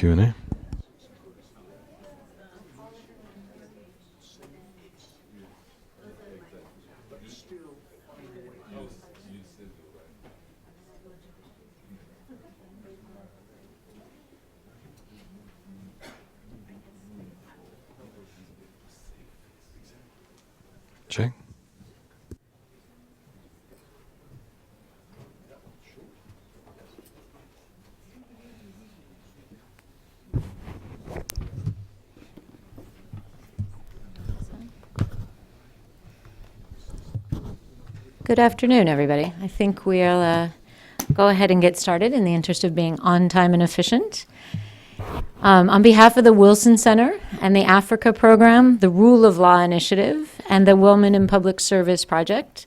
Q&A. Check. Good afternoon, everybody. I think we'll go ahead and get started in the interest of being on time and efficient. On behalf of the Wilson Center and the Africa Program, the Rule of Law Initiative, and the Women in Public Service Project,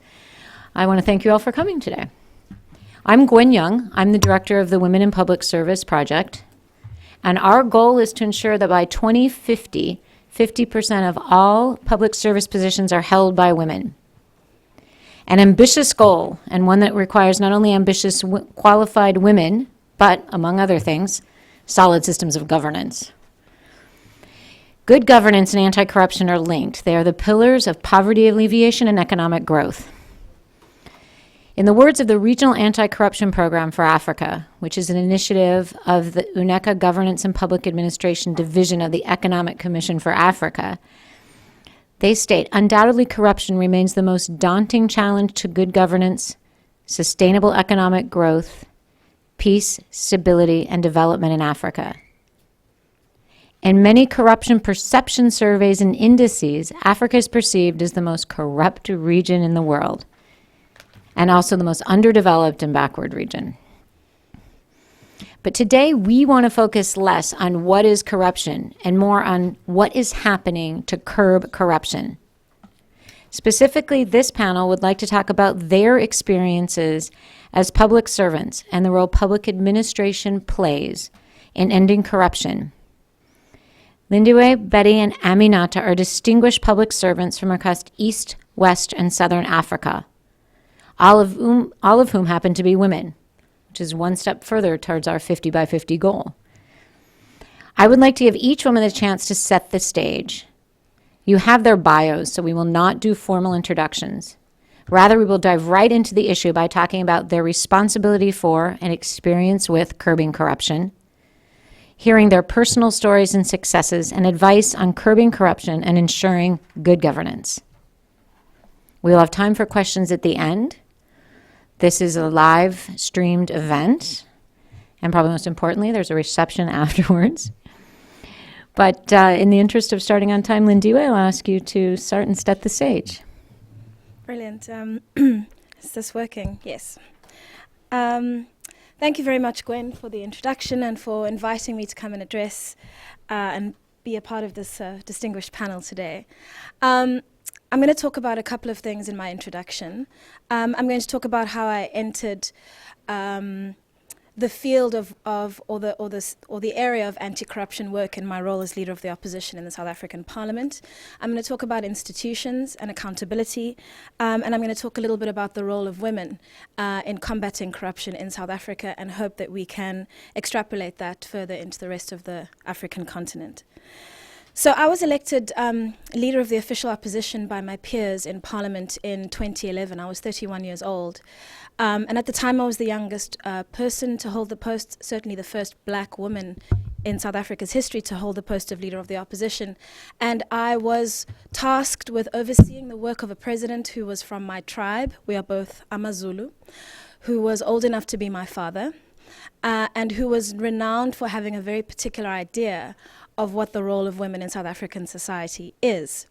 I want to thank you all for coming today. I'm Gwen Young. I'm the director of the Women in Public Service Project, and our goal is to ensure that by 2050, 50% of all public service positions are held by women. An ambitious goal, and one that requires not only ambitious qualified women, but, among other things, solid systems of governance. Good governance and anti-corruption are linked. They are the pillars of poverty alleviation and economic growth. In the words of the Regional Anti-Corruption Program for Africa, which is an initiative of the UNECA Governance and Public Administration Division of the Economic Commission for Africa, they state, undoubtedly corruption remains the most daunting challenge to good governance, sustainable economic growth, peace, stability, and development in Africa. In many corruption perception surveys and indices, Africa is perceived as the most corrupt region in the world, and also the most underdeveloped and backward region. But today we want to focus less on what is corruption and more on what is happening to curb corruption. Specifically, this panel would like to talk about their experiences as public servants and the role public administration plays in ending corruption. Lindiwe, Betty, and Aminata are distinguished public servants from across East, West, and Southern Africa, all of whom happen to be women, which is one step further towards our 50 by 50 goal. I would like to give each woman a chance to set the stage. You have their bios, so we will not do formal introductions. Rather, we will dive right into the issue by talking about their responsibility for and experience with curbing corruption, hearing their personal stories and successes, and advice on curbing corruption and ensuring good governance. We will have time for questions at the end. This is a live streamed event, and probably most importantly, there's a reception afterwards. But in the interest of starting on time, Lindiwe, I'll ask you to start and set the stage. Brilliant. Is this working? Yes. Thank you very much, Gwen, for the introduction and for inviting me to come and address and be a part of this distinguished panel today. I'm going to talk about a couple of things in my introduction. I'm going to talk about how I entered the field or the area of anti-corruption work in my role as leader of the opposition in the South African Parliament. I'm going to talk about institutions and accountability, and I'm going to talk a little bit about the role of women in combating corruption in South Africa, and hope that we can extrapolate that further into the rest of the African continent. So I was elected leader of the official opposition by my peers in Parliament in 2011. I was 31 years old. And at the time, I was the youngest person to hold the post, certainly the first black woman in South Africa's history to hold the post of leader of the opposition. And I was tasked with overseeing the work of a president who was from my tribe. We are both AmaZulu, who was old enough to be my father, and who was renowned for having a very particular idea of what the role of women in South African society is.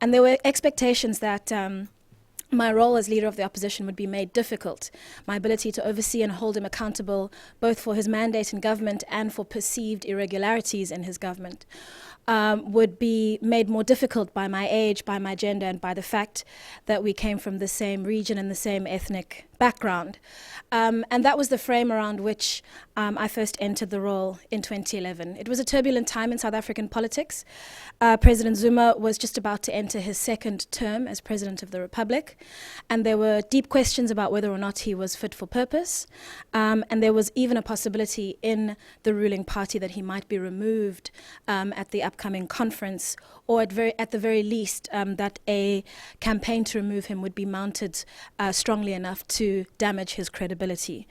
And there were expectations that my role as leader of the opposition would be made difficult. My ability to oversee and hold him accountable both for his mandate in government and for perceived irregularities in his government would be made more difficult by my age, by my gender, and by the fact that we came from the same region and the same ethnic background. And that was the frame around which I first entered the role in 2011. It was a turbulent time in South African politics. President Zuma was just about to enter his second term as President of the Republic. And there were deep questions about whether or not he was fit for purpose. And there was even a possibility in the ruling party that he might be removed at the upcoming conference, or at the very least that a campaign to remove him would be mounted strongly enough to damage his credibility.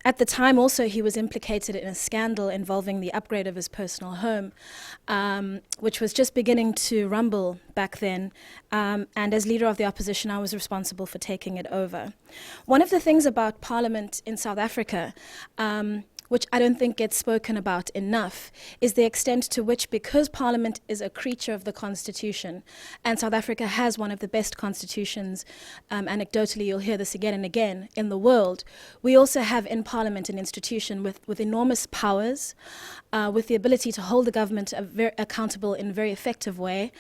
At the time also, he was implicated in a scandal involving the upgrade of his personal home, which was just beginning to rumble back then. And as leader of the opposition, I was responsible for taking it over. One of the things about Parliament in South Africa, which I don't think gets spoken about enough, is the extent to which, because Parliament is a creature of the Constitution, and South Africa has one of the best constitutions, anecdotally you'll hear this again and again, in the world, we also have in Parliament an institution with enormous powers, with the ability to hold the government accountable in a very effective way.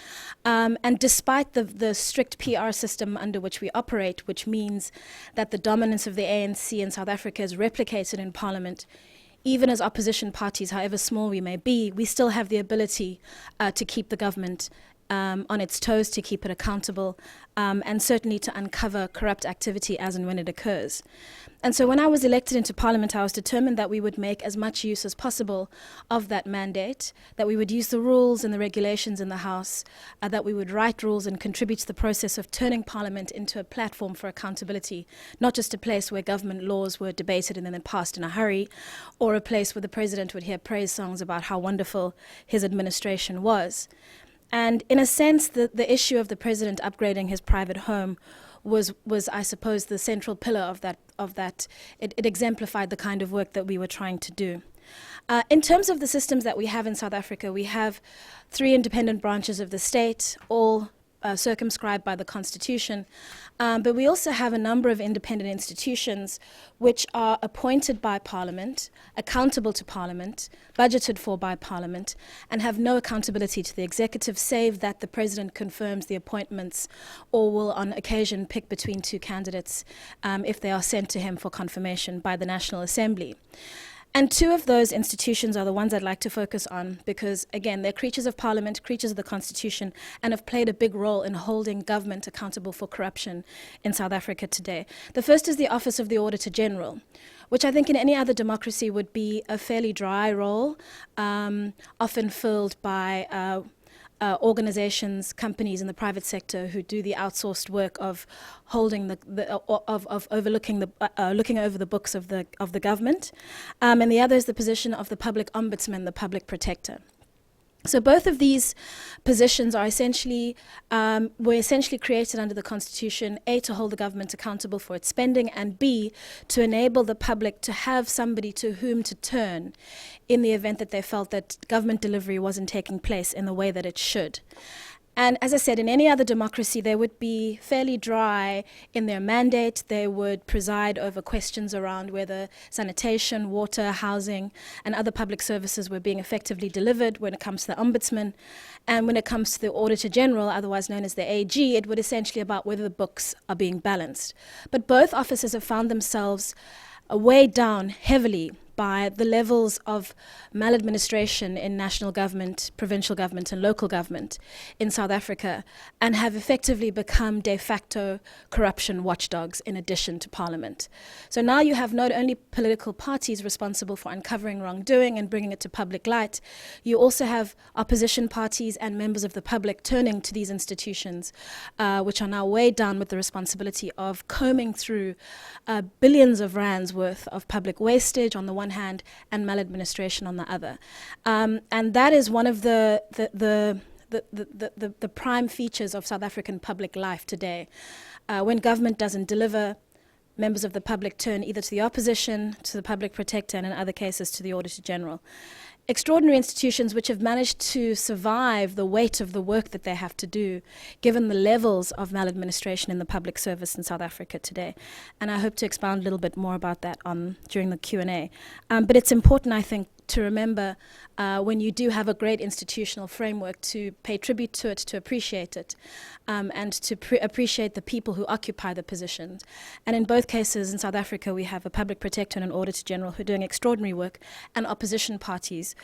And despite the strict PR system under which we operate, which means that the dominance of the ANC in South Africa is replicated in Parliament, even as opposition parties, however small we may be, we still have the ability to keep the government on its toes, to keep it accountable, and certainly to uncover corrupt activity as and when it occurs. And so when I was elected into Parliament, I was determined that we would make as much use as possible of that mandate, that we would use the rules and the regulations in the House, that we would write rules and contribute to the process of turning Parliament into a platform for accountability, not just a place where government laws were debated and then passed in a hurry, or a place where the President would hear praise songs about how wonderful his administration was. And in a sense, the issue of the President upgrading his private home was I suppose, the central pillar of that. It exemplified the kind of work that we were trying to do. In terms of the systems that we have in South Africa, we have 3 independent branches of the state, all circumscribed by the Constitution. But we also have a number of independent institutions which are appointed by Parliament, accountable to Parliament, budgeted for by Parliament, and have no accountability to the executive, save that the President confirms the appointments or will on occasion pick between 2 candidates if they are sent to him for confirmation by the National Assembly. And 2 of those institutions are the ones I'd like to focus on because, again, they're creatures of Parliament, creatures of the Constitution, and have played a big role in holding government accountable for corruption in South Africa today. The first is the Office of the Auditor General, which I think in any other democracy would be a fairly dry role, often filled by organizations, companies in the private sector who do the outsourced work of holding of overlooking looking over the books of the government, and the other is the position of the public ombudsman, the public protector. So both of these positions are were essentially created under the Constitution, A, to hold the government accountable for its spending, and B, to enable the public to have somebody to whom to turn in the event that they felt that government delivery wasn't taking place in the way that it should. And as I said, in any other democracy, they would be fairly dry in their mandate. They would preside over questions around whether sanitation, water, housing, and other public services were being effectively delivered when it comes to the ombudsman. And when it comes to the Auditor General, otherwise known as the AG, it would essentially about whether the books are being balanced. But both offices have found themselves weighed down heavily by the levels of maladministration in national government, provincial government, and local government in South Africa, and have effectively become de facto corruption watchdogs in addition to Parliament. So now you have not only political parties responsible for uncovering wrongdoing and bringing it to public light, you also have opposition parties and members of the public turning to these institutions, which are now weighed down with the responsibility of combing through billions of rands worth of public wastage on the one hand and maladministration on the other. And that is one of the prime features of South African public life today. When government doesn't deliver, members of the public turn either to the opposition, to the public protector, and in other cases to the Auditor General. Extraordinary institutions which have managed to survive the weight of the work that they have to do, given the levels of maladministration in the public service in South Africa today. And I hope to expound a little bit more about that during the Q&A. But it's important, I think, to remember when you do have a great institutional framework to pay tribute to it, to appreciate it, and to appreciate the people who occupy the positions. And in both cases in South Africa, we have a public protector and an Auditor General who are doing extraordinary work, and opposition parties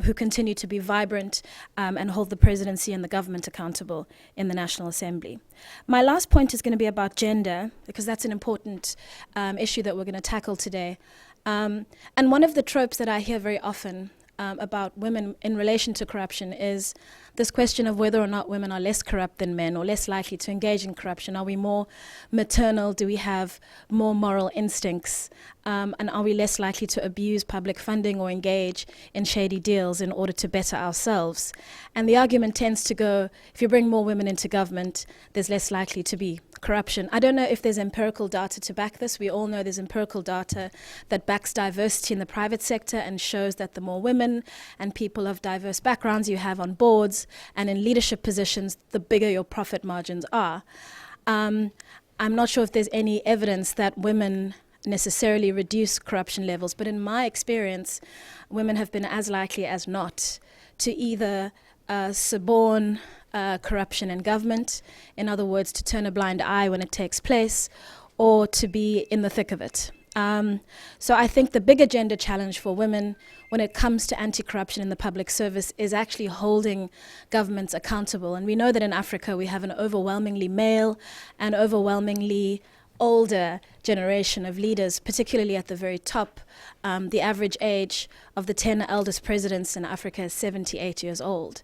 who continue to be vibrant and hold the presidency and the government accountable in the National Assembly. My last point is going to be about gender, because that's an important issue that we're going to tackle today. And one of the tropes that I hear very often about women in relation to corruption is this question of whether or not women are less corrupt than men or less likely to engage in corruption. Are we more maternal? Do we have more moral instincts? And are we less likely to abuse public funding or engage in shady deals in order to better ourselves? And the argument tends to go, if you bring more women into government, there's less likely to be corruption. I don't know if there's empirical data to back this. We all know there's empirical data that backs diversity in the private sector and shows that the more women and people of diverse backgrounds you have on boards and in leadership positions, the bigger your profit margins are. I'm not sure if there's any evidence that women necessarily reduce corruption levels, but in my experience, women have been as likely as not to either suborn corruption in government, in other words, to turn a blind eye when it takes place, or to be in the thick of it. So I think the bigger gender challenge for women when it comes to anti-corruption in the public service is actually holding governments accountable. And we know that in Africa we have an overwhelmingly male and overwhelmingly older generation of leaders, particularly at the very top. The average age of the 10 eldest presidents in Africa is 78 years old.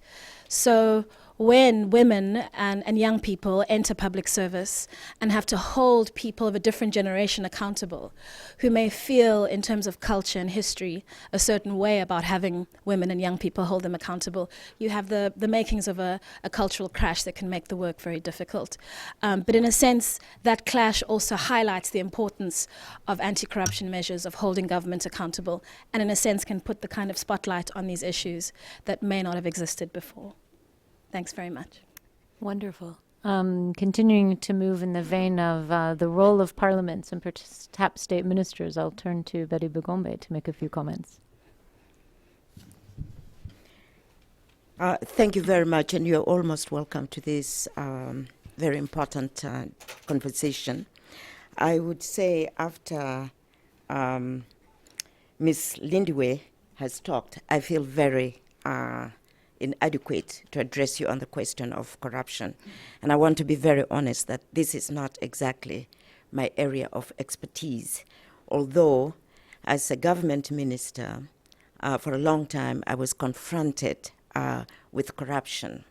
So when women and young people enter public service and have to hold people of a different generation accountable, who may feel in terms of culture and history a certain way about having women and young people hold them accountable, you have the makings of a cultural clash that can make the work very difficult. But in a sense, that clash also highlights the importance of anti-corruption measures, of holding government accountable, and in a sense can put the kind of spotlight on these issues that may not have existed before. Thanks very much. Wonderful. Continuing to move in the vein of the role of parliaments and perhaps state ministers, I'll turn to Betty Bugombe to make a few comments. Thank you very much, and you're almost welcome to this very important conversation. I would say after Ms. Lindiwe has talked, I feel very inadequate to address you on the question of corruption. And I want to be very honest that this is not exactly my area of expertise. Although, as a government minister, for a long time, I was confronted with corruption.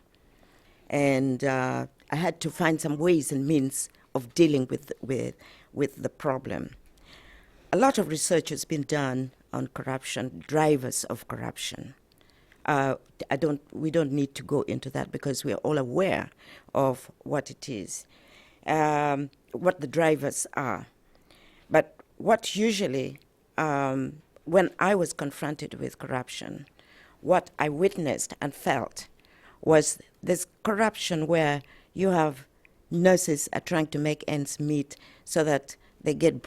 And I had to find some ways and means of dealing with the problem. A lot of research has been done on corruption, drivers of corruption. We don't need to go into that because we are all aware of what it is, what the drivers are. But what usually, when I was confronted with corruption, what I witnessed and felt was this corruption where you have nurses are trying to make ends meet so that they get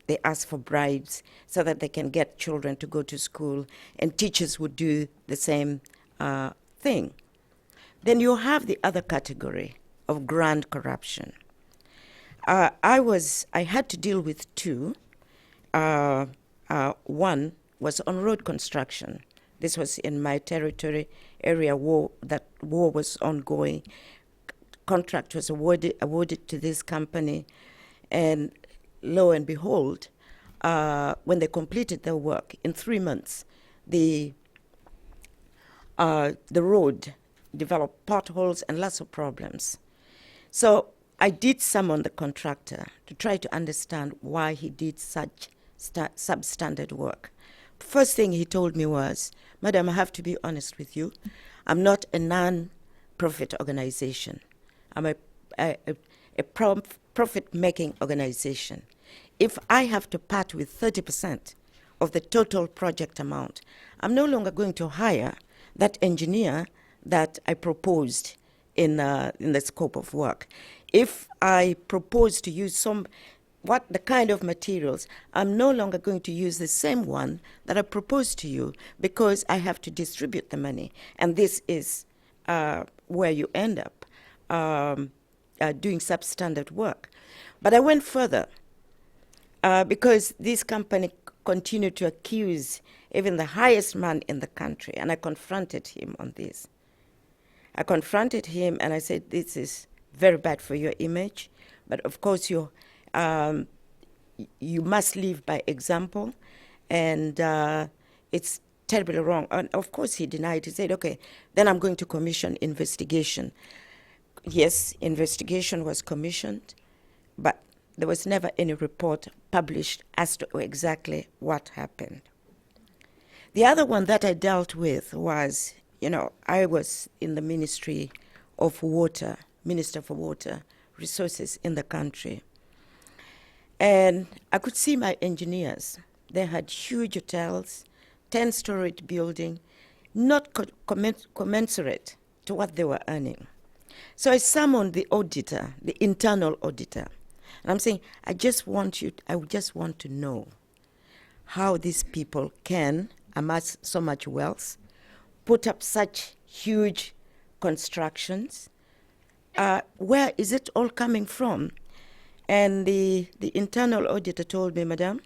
they ask for bribes so that they can get children to go to school, and teachers would do the same thing. Then you have the other category of grand corruption. I had to deal with two. One was on road construction. This was in my territory area that war was ongoing. Contract was awarded to this company, and lo and behold, when they completed their work in 3 months, the road developed potholes and lots of problems. So I did summon the contractor to try to understand why he did such substandard work. First thing he told me was, "Madam, I have to be honest with you. I'm not a non-profit organization. I'm a profit-making organization. If I have to part with 30% of the total project amount, I'm no longer going to hire that engineer that I proposed in the scope of work. If I propose to use the kind of materials, I'm no longer going to use the same one that I proposed to you because I have to distribute the money. And this is where you end up doing substandard work." But I went further because this company continued to accuse even the highest man in the country, and I confronted him on this. I confronted him and I said, this is very bad for your image, but of course you must live by example, and it's terribly wrong. And of course he denied. He said, okay, then I'm going to commission investigation. Yes, investigation was commissioned, but there was never any report published as to exactly what happened. The other one that I dealt with was, I was in the Ministry of Water, Minister for Water Resources in the country. And I could see my engineers. They had huge hotels, 10-story building, not commensurate to what they were earning. So I summoned the auditor, the internal auditor, and I'm saying, I would just want to know how these people can amass so much wealth, put up such huge constructions. Where is it all coming from? And the internal auditor told me, Madam,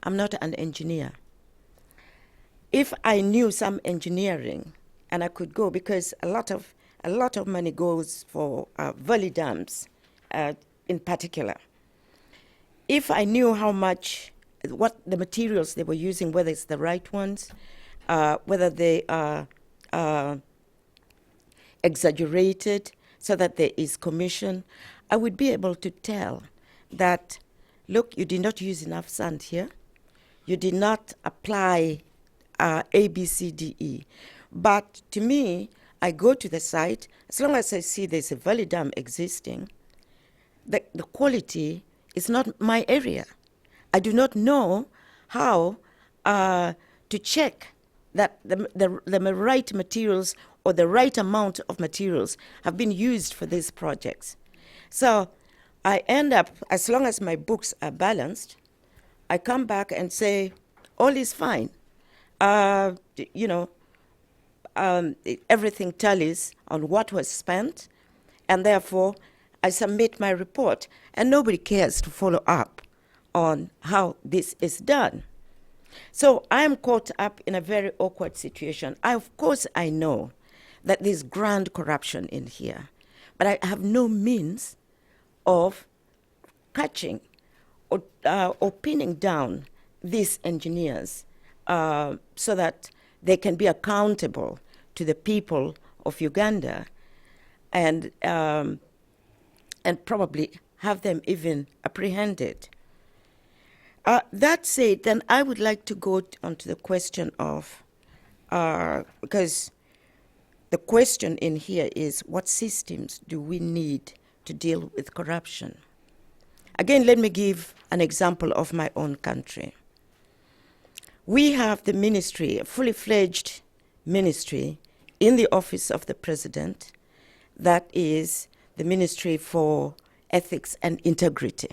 I'm not an engineer. If I knew some engineering, and I could go, because a lot of money goes for valley dams, in particular. If I knew what the materials they were using, whether it's the right ones, whether they are exaggerated so that there is commission, I would be able to tell that, look, you did not use enough sand here. You did not apply A, B, C, D, E. But to me, I go to the site, as long as I see there's a valley dam existing, the quality is not my area. I do not know how to check that the right materials or the right amount of materials have been used for these projects. So I end up, as long as my books are balanced, I come back and say, all is fine. Everything tallies on what was spent, and therefore I submit my report, and nobody cares to follow up on how this is done. So I am caught up in a very awkward situation. Of course, I know that there's grand corruption in here, but I have no means of catching or pinning down these engineers so that they can be accountable to the people of Uganda, and probably have them even apprehended. That said, then I would like to go on to the question of, because the question in here is, what systems do we need to deal with corruption? Again, let me give an example of my own country. We have the ministry, a fully fledged ministry in the office of the president, that is the Ministry for Ethics and Integrity.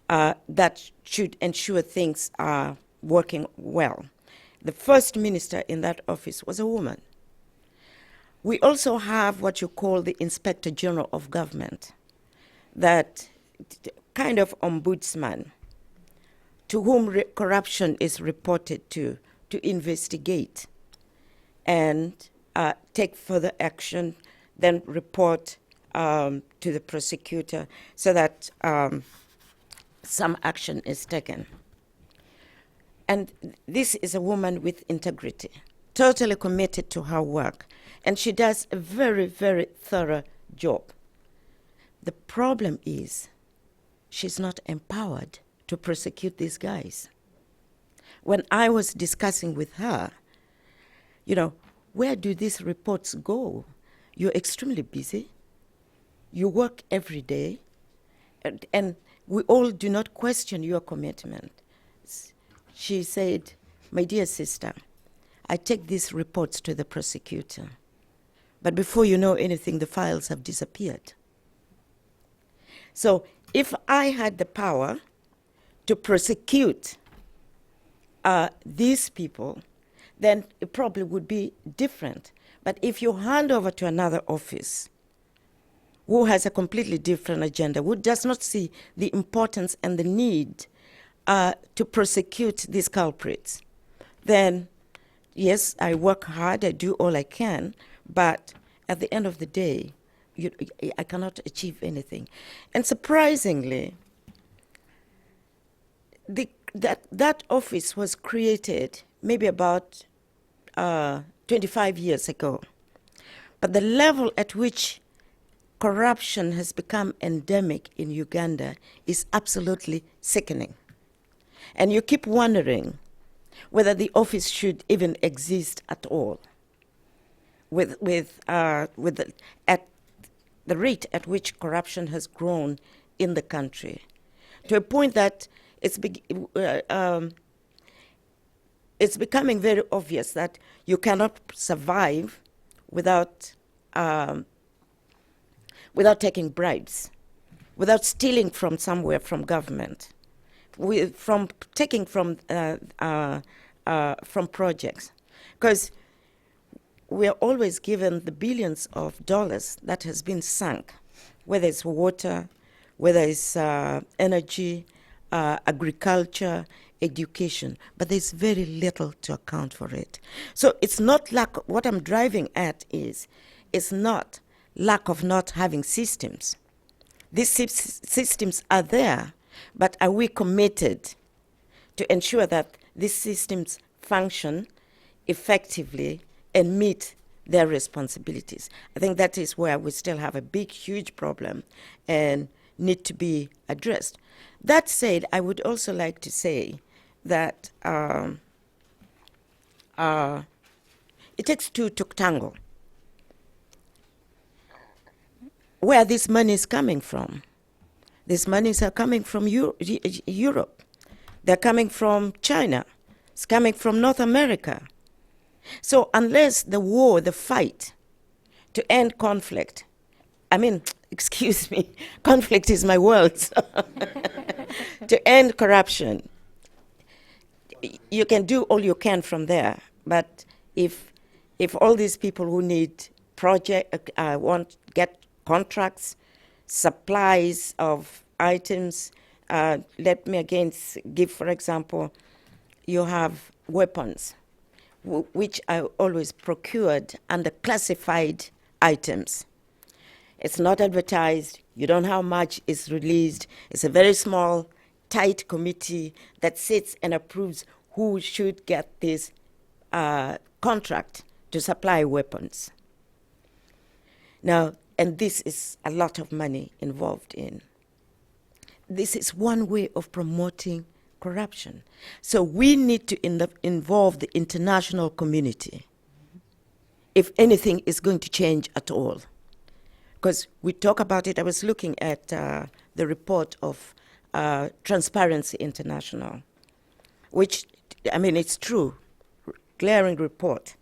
That should ensure things are working well. The first minister in that office was a woman. We also have what you call the Inspector General of Government, that kind of ombudsman to whom corruption is reported to investigate and take further action, then report to the prosecutor so that some action is taken. And this is a woman with integrity, totally committed to her work, and she does a very, very thorough job. The problem is she's not empowered to prosecute these guys. When I was discussing with her, where do these reports go? You're extremely busy. You work every day, and we all do not question your commitment. She said, my dear sister, I take these reports to the prosecutor, but before you know anything, the files have disappeared. So if I had the power to prosecute these people, then it probably would be different. But if you hand over to another office who has a completely different agenda, who does not see the importance and the need to prosecute these culprits, then yes, I work hard, I do all I can, but at the end of the day, I cannot achieve anything. And surprisingly, that office was created maybe about 25 years ago. But the level at which corruption has become endemic in Uganda is absolutely sickening. And you keep wondering whether the office should even exist at all, at the rate at which corruption has grown in the country, to a point that it's becoming very obvious that you cannot survive without taking bribes, without stealing from somewhere from government, from taking from projects, because we are always given the billions of dollars that has been sunk, whether it's water, whether it's energy, agriculture, education, but there's very little to account for it. So it's not lack. What I'm driving at is, it's not lack of not having systems. These systems are there, but are we committed to ensure that these systems function effectively and meet their responsibilities? I think that is where we still have a big, huge problem and need to be addressed. That said, I would also like to say that it takes two to tango. Where this money is coming from? These monies are coming from Europe. They're coming from China. It's coming from North America. So unless the war, the fight to end conflict, excuse me, conflict is my word, to end corruption, you can do all you can from there. But if all these people who need get contracts, supplies of items, let me again give, for example, you have weapons, which are always procured under classified items. It's not advertised. You don't know how much is released. It's a very small, tight committee that sits and approves who should get this contract to supply weapons. Now, and this is a lot of money involved in. This is one way of promoting corruption. So we need to involve the international community if anything is going to change at all. Because we talk about it, I was looking at the report of Transparency International, which, it's true, glaring report.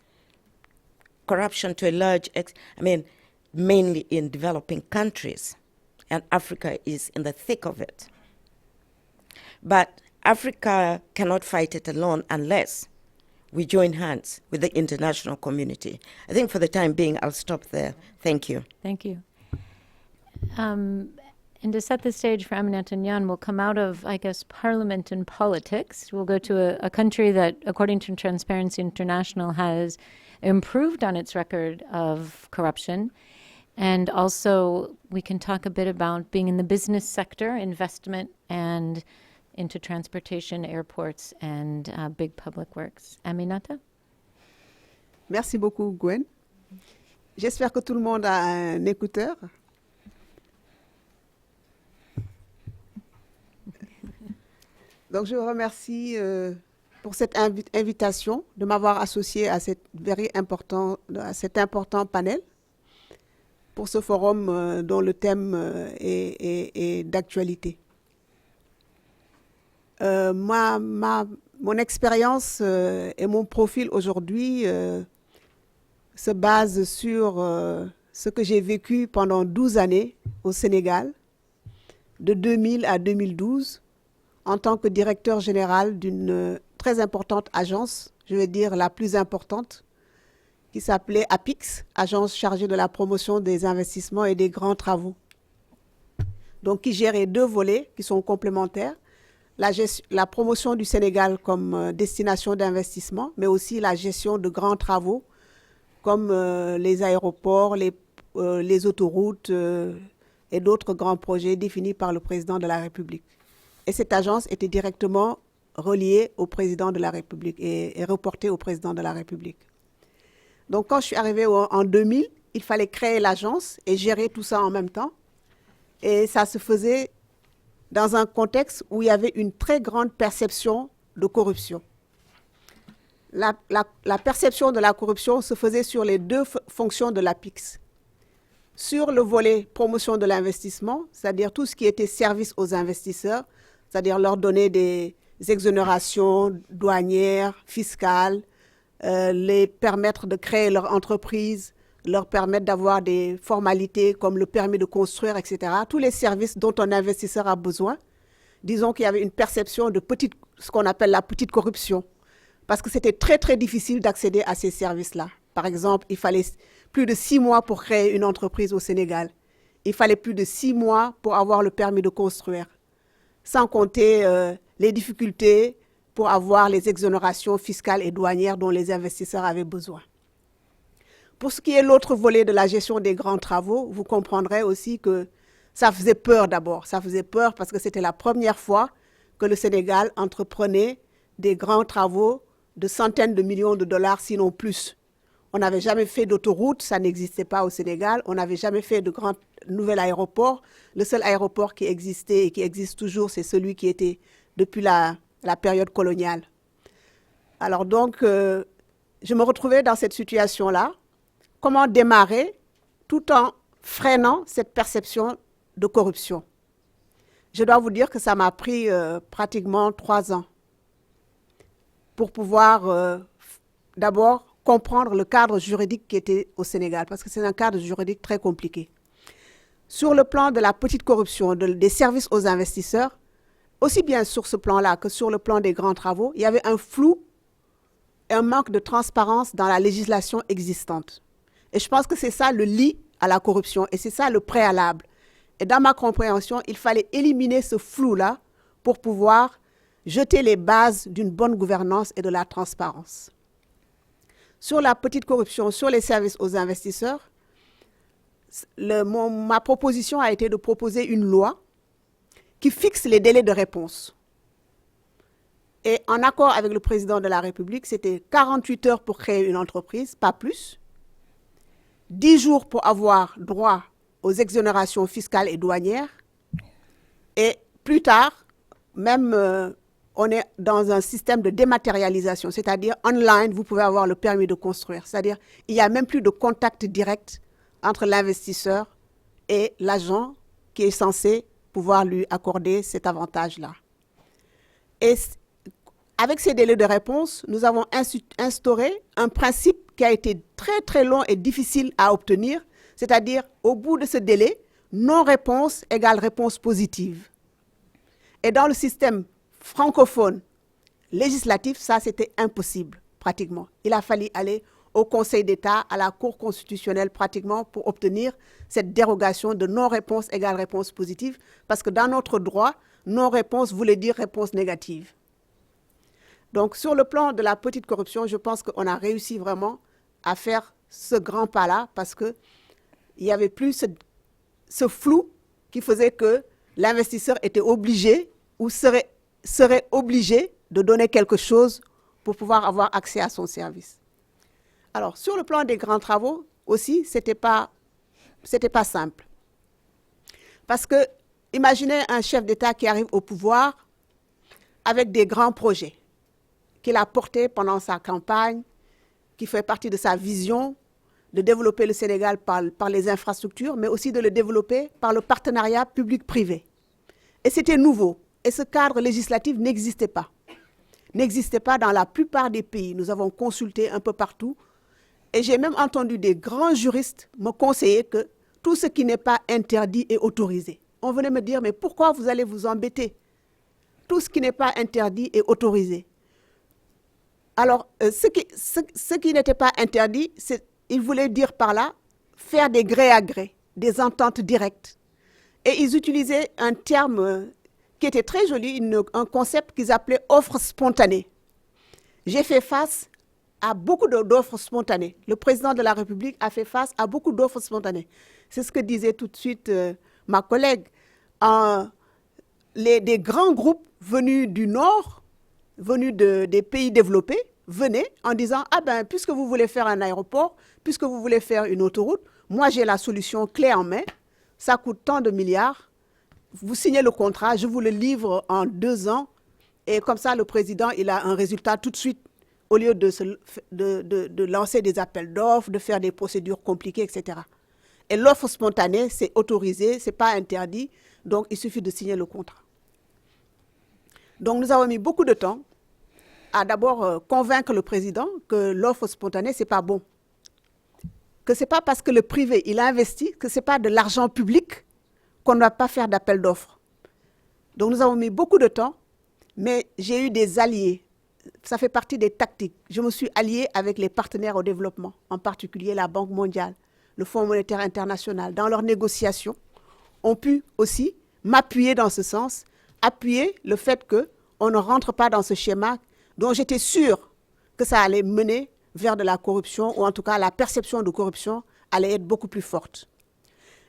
Corruption to a large mainly in developing countries, and Africa is in the thick of it. But Africa cannot fight it alone unless we join hands with the international community. I think for the time being, I'll stop there. Thank you. Thank you. And to set the stage for Aminata Nyan, we'll come out of, parliament and politics. We'll go to a country that, according to Transparency International, has improved on its record of corruption. And also, we can talk a bit about being in the business sector, investment, and into transportation, airports, and big public works. Aminata? Merci beaucoup, Gwen. J'espère que tout le monde a un écouteur. Donc, je vous remercie pour cette invitation, de m'avoir associé à cet important panel, pour ce forum dont le thème est d'actualité. Mon expérience et mon profil aujourd'hui se basent sur ce que j'ai vécu pendant 12 années au Sénégal, de 2000 à 2012, en tant que directeur général d'une très importante agence, je vais dire la plus importante, qui s'appelait APIX, agence chargée de la promotion des investissements et des grands travaux. Donc, qui gérait deux volets qui sont complémentaires. la promotion du Sénégal comme destination d'investissement, mais aussi la gestion de grands travaux comme les aéroports, les autoroutes et d'autres grands projets définis par le président de la République. Et cette agence était directement reliée au président de la République et reportée au président de la République. Donc quand je suis arrivée en 2000, il fallait créer l'agence et gérer tout ça en même temps. Et ça se faisait dans un contexte où il y avait une très grande perception de corruption. La perception de la corruption se faisait sur les deux fonctions de l'APIX. Sur le volet promotion de l'investissement, c'est-à-dire tout ce qui était service aux investisseurs, c'est-à-dire leur donner des exonérations douanières, fiscales, les permettre de créer leur entreprise, leur permettre d'avoir des formalités comme le permis de construire, etc. Tous les services dont un investisseur a besoin. Disons qu'il y avait une perception de ce qu'on appelle la petite corruption, parce que c'était très, très difficile d'accéder à ces services-là. Par exemple, il fallait plus de 6 mois pour créer une entreprise au Sénégal. Il fallait plus de 6 mois pour avoir le permis de construire, sans compter les difficultés pour avoir les exonérations fiscales et douanières dont les investisseurs avaient besoin. Pour ce qui est l'autre volet de la gestion des grands travaux, vous comprendrez aussi que ça faisait peur d'abord. Ça faisait peur parce que c'était la première fois que le Sénégal entreprenait des grands travaux de centaines de millions de dollars, sinon plus. On n'avait jamais fait d'autoroute, ça n'existait pas au Sénégal. On n'avait jamais fait de grand nouvel aéroport. Le seul aéroport qui existait et qui existe toujours, c'est celui qui était depuis la période coloniale. Alors donc, je me retrouvais dans cette situation-là. Comment démarrer tout en freinant cette perception de corruption? Je dois vous dire que ça m'a pris pratiquement 3 ans pour pouvoir d'abord comprendre le cadre juridique qui était au Sénégal, parce que c'est un cadre juridique très compliqué. Sur le plan de la petite corruption, des services aux investisseurs, aussi bien sur ce plan-là que sur le plan des grands travaux, il y avait un flou et un manque de transparence dans la législation existante. Et je pense que c'est ça le lit à la corruption et c'est ça le préalable. Et dans ma compréhension, il fallait éliminer ce flou-là pour pouvoir jeter les bases d'une bonne gouvernance et de la transparence. Sur la petite corruption, sur les services aux investisseurs, ma proposition a été de proposer une loi qui fixe les délais de réponse. Et en accord avec le président de la République, c'était 48 heures pour créer une entreprise, pas plus. 10 jours pour avoir droit aux exonérations fiscales et douanières. Et plus tard, même on est dans un système de dématérialisation, c'est-à-dire online, vous pouvez avoir le permis de construire. C'est-à-dire il n'y a même plus de contact direct entre l'investisseur et l'agent qui est censé pouvoir lui accorder cet avantage-là. Et avec ces délais de réponse, nous avons instauré un principe qui a été très très long et difficile à obtenir, c'est-à-dire au bout de ce délai, non-réponse égale réponse positive. Et dans le système francophone législatif, ça c'était impossible pratiquement. Il a fallu aller au Conseil d'État, à la Cour constitutionnelle pratiquement pour obtenir cette dérogation de non-réponse égale réponse positive, parce que dans notre droit, non-réponse voulait dire réponse négative. Donc sur le plan de la petite corruption, je pense qu'on a réussi vraiment à faire ce grand pas-là, parce qu'il n'y avait plus ce flou qui faisait que l'investisseur était obligé ou serait obligé de donner quelque chose pour pouvoir avoir accès à son service. Alors, sur le plan des grands travaux aussi, c'était pas simple. Parce que, imaginez un chef d'État qui arrive au pouvoir avec des grands projets qu'il a portés pendant sa campagne, qui fait partie de sa vision de développer le Sénégal par les infrastructures, mais aussi de le développer par le partenariat public-privé. Et c'était nouveau. Et ce cadre législatif n'existait pas. N'existait pas dans la plupart des pays. Nous avons consulté un peu partout. Et j'ai même entendu des grands juristes me conseiller que tout ce qui n'est pas interdit est autorisé. On venait me dire, mais pourquoi vous allez vous embêter? Tout ce qui n'est pas interdit est autorisé. Alors, ce qui n'était pas interdit, ils voulaient dire par là, faire des gré à gré, des ententes directes. Et ils utilisaient un terme qui était très joli, un concept qu'ils appelaient offre spontanée. J'ai fait face à beaucoup d'offres spontanées. Le président de la République a fait face à beaucoup d'offres spontanées. C'est ce que disait tout de suite ma collègue. Des grands groupes venus du Nord, venus des pays développés, venaient en disant « Ah ben, puisque vous voulez faire un aéroport, puisque vous voulez faire une autoroute, moi j'ai la solution clé en main, ça coûte tant de milliards, vous signez le contrat, je vous le livre en 2 ans, et comme ça le président il a un résultat tout de suite, au lieu de lancer des appels d'offres, de faire des procédures compliquées, etc. » Et l'offre spontanée, c'est autorisé, ce n'est pas interdit, donc il suffit de signer le contrat. Donc nous avons mis beaucoup de temps à d'abord convaincre le président que l'offre spontanée, ce n'est pas bon. Que ce n'est pas parce que le privé, il a investi, que ce n'est pas de l'argent public qu'on ne va pas faire d'appel d'offres. Donc nous avons mis beaucoup de temps, mais j'ai eu des alliés. Ça fait partie des tactiques. Je me suis alliée avec les partenaires au développement, en particulier la Banque mondiale, le Fonds monétaire international. Dans leurs négociations, ont pu aussi m'appuyer dans ce sens, appuyer le fait qu'on ne rentre pas dans ce schéma dont j'étais sûre que ça allait mener vers de la corruption, ou en tout cas la perception de corruption allait être beaucoup plus forte.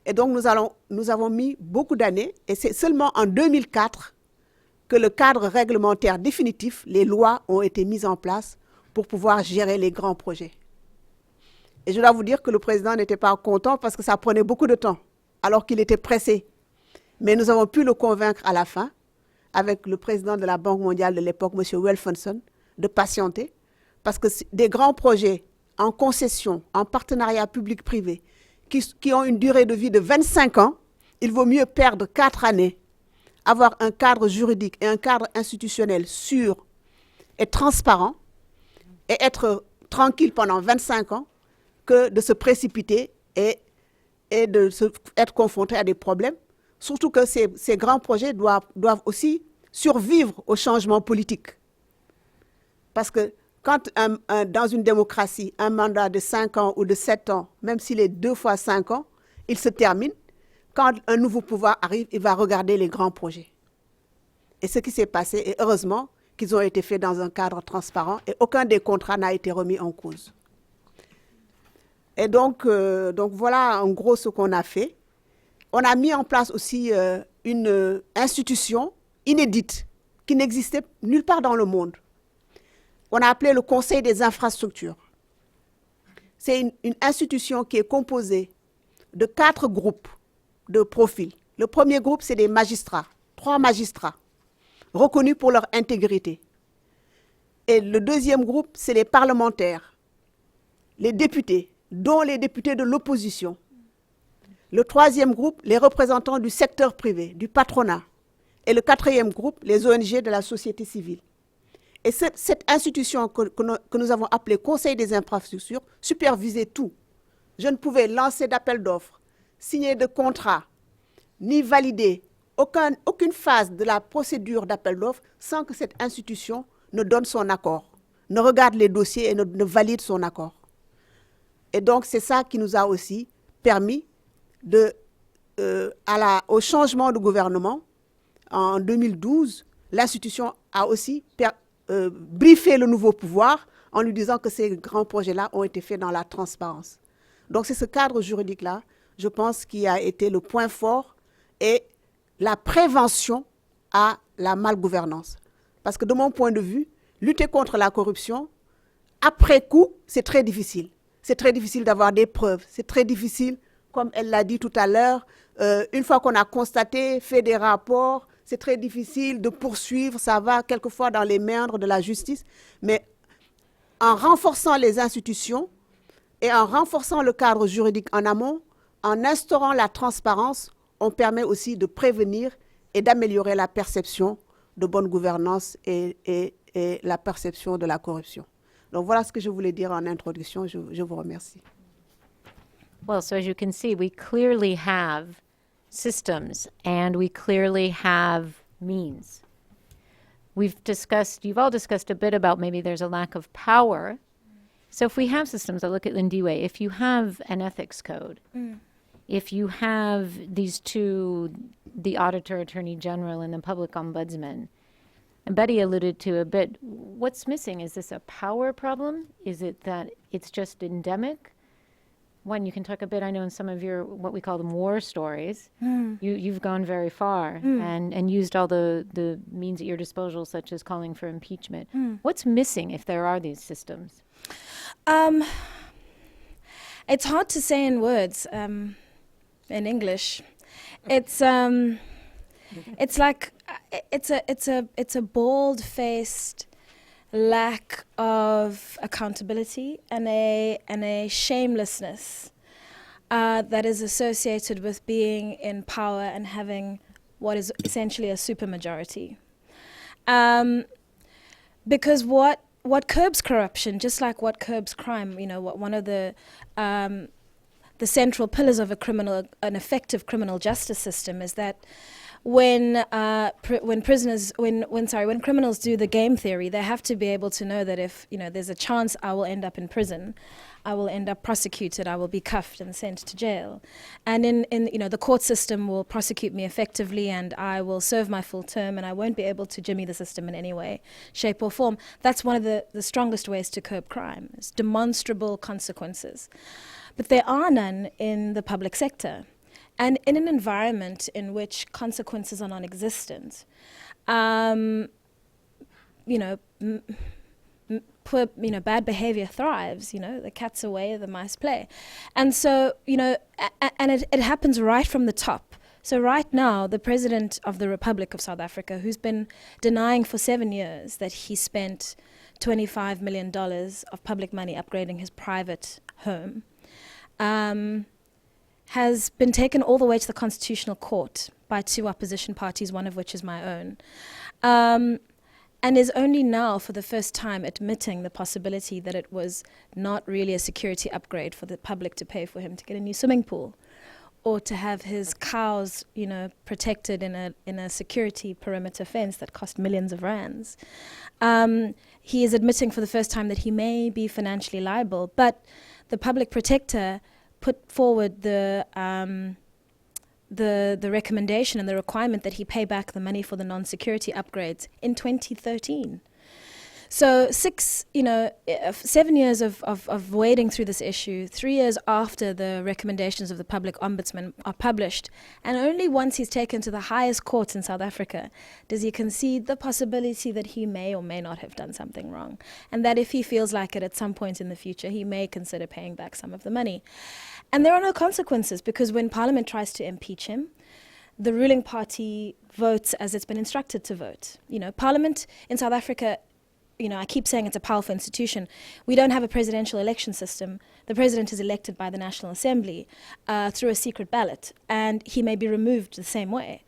Et donc nous avons mis beaucoup d'années, et c'est seulement en 2004 que le cadre réglementaire définitif, les lois ont été mises en place pour pouvoir gérer les grands projets. Et je dois vous dire que le président n'était pas content parce que ça prenait beaucoup de temps, alors qu'il était pressé. Mais nous avons pu le convaincre à la fin, avec le président de la Banque mondiale de l'époque, M. Wolfensohn, de patienter, parce que des grands projets en concession, en partenariat public-privé, qui ont une durée de vie de 25 ans, il vaut mieux perdre 4 années, avoir un cadre juridique et un cadre institutionnel sûr et transparent, et être tranquille pendant 25 ans, que de se précipiter et être confronté à des problèmes. Surtout que ces grands projets doivent aussi survivre au changement politique. Parce que quand dans une démocratie, un mandat de 5 ans ou de 7 ans, même s'il est 2 fois 5 ans, il se termine. Quand un nouveau pouvoir arrive, il va regarder les grands projets. Et ce qui s'est passé, et heureusement qu'ils ont été faits dans un cadre transparent et aucun des contrats n'a été remis en cause. Et donc voilà en gros ce qu'on a fait. On a mis en place aussi une institution inédite qui n'existait nulle part dans le monde. On a appelé le Conseil des infrastructures. C'est une institution qui est composée de 4 groupes de profils. Le premier groupe, c'est des magistrats, 3 magistrats, reconnus pour leur intégrité. Et le deuxième groupe, c'est les parlementaires, les députés, dont les députés de l'opposition. Le troisième groupe, les représentants du secteur privé, du patronat. Et le quatrième groupe, les ONG de la société civile. Et cette institution que nous avons appelée Conseil des infrastructures supervisait tout. Je ne pouvais lancer d'appel d'offres, signer de contrats, ni valider aucune phase de la procédure d'appel d'offres sans que cette institution ne donne son accord, ne regarde les dossiers et ne valide son accord. Et donc c'est ça qui nous a aussi permis au changement de gouvernement. En 2012, l'institution a aussi briefé le nouveau pouvoir en lui disant que ces grands projets-là ont été faits dans la transparence. Donc c'est ce cadre juridique-là, je pense, qui a été le point fort et la prévention à la malgouvernance. Parce que de mon point de vue, lutter contre la corruption, après coup, c'est très difficile. C'est très difficile d'avoir des preuves. C'est très difficile, comme elle l'a dit tout à l'heure, une fois qu'on a constaté, fait des rapports, c'est très difficile de poursuivre, ça va quelquefois dans les méandres de la justice. Mais en renforçant les institutions et en renforçant le cadre juridique en amont, en instaurant la transparence, on permet aussi de prévenir et d'améliorer la perception de bonne gouvernance et la perception de la corruption. Donc voilà ce que je voulais dire en introduction. Je vous remercie. Well, so as you can see, we clearly have systems and we clearly have means. You've all discussed a bit about maybe there's a lack of power. So if we have systems, I look at Lindiwe, if you have an ethics code, if you have these 2 the Auditor, Attorney General, and the Public Ombudsman. And Betty alluded to a bit, what's missing? Is this a power problem? Is it that it's just endemic? One, you can talk a bit, I know in some of your, what we call them war stories, you've gone very far and used all the means at your disposal, such as calling for impeachment. What's missing if there are these systems? It's hard to say in words, in English. It's like it's a bald-faced lack of accountability and a shamelessness that is associated with being in power and having what is essentially a supermajority. Because what curbs corruption, just like what curbs crime, one of the central pillars of an effective criminal justice system is that when criminals do the game theory, they have to be able to know that if there's a chance I will end up in prison, I will end up prosecuted, I will be cuffed and sent to jail, and in the court system will prosecute me effectively, and I will serve my full term, and I won't be able to jimmy the system in any way, shape, or form. That's one of the strongest ways to curb crime: is demonstrable consequences. But there are none in the public sector. And in an environment in which consequences are non-existent, bad behavior thrives. The cat's away, the mice play, and so and it happens right from the top. So right now, the President of the Republic of South Africa, who's been denying for 7 years that he spent $25 million of public money upgrading his private home, has been taken all the way to the Constitutional Court by 2 opposition parties, one of which is my own, and is only now, for the first time, admitting the possibility that it was not really a security upgrade for the public to pay for him to get a new swimming pool, or to have his cows, protected in a security perimeter fence that cost millions of rands. He is admitting for the first time that he may be financially liable, but the public protector put forward the recommendation and the requirement that he pay back the money for the non-security upgrades in 2013. So 7 years of wading through this issue, 3 years after the recommendations of the public ombudsman are published, and only once he's taken to the highest courts in South Africa does he concede the possibility that he may or may not have done something wrong, and that if he feels like it at some point in the future, he may consider paying back some of the money. And there are no consequences, because when Parliament tries to impeach him, the ruling party votes as it's been instructed to vote. Parliament in South Africa, I keep saying it's a powerful institution. We don't have a presidential election system. The president is elected by the National Assembly through a secret ballot, and he may be removed the same way.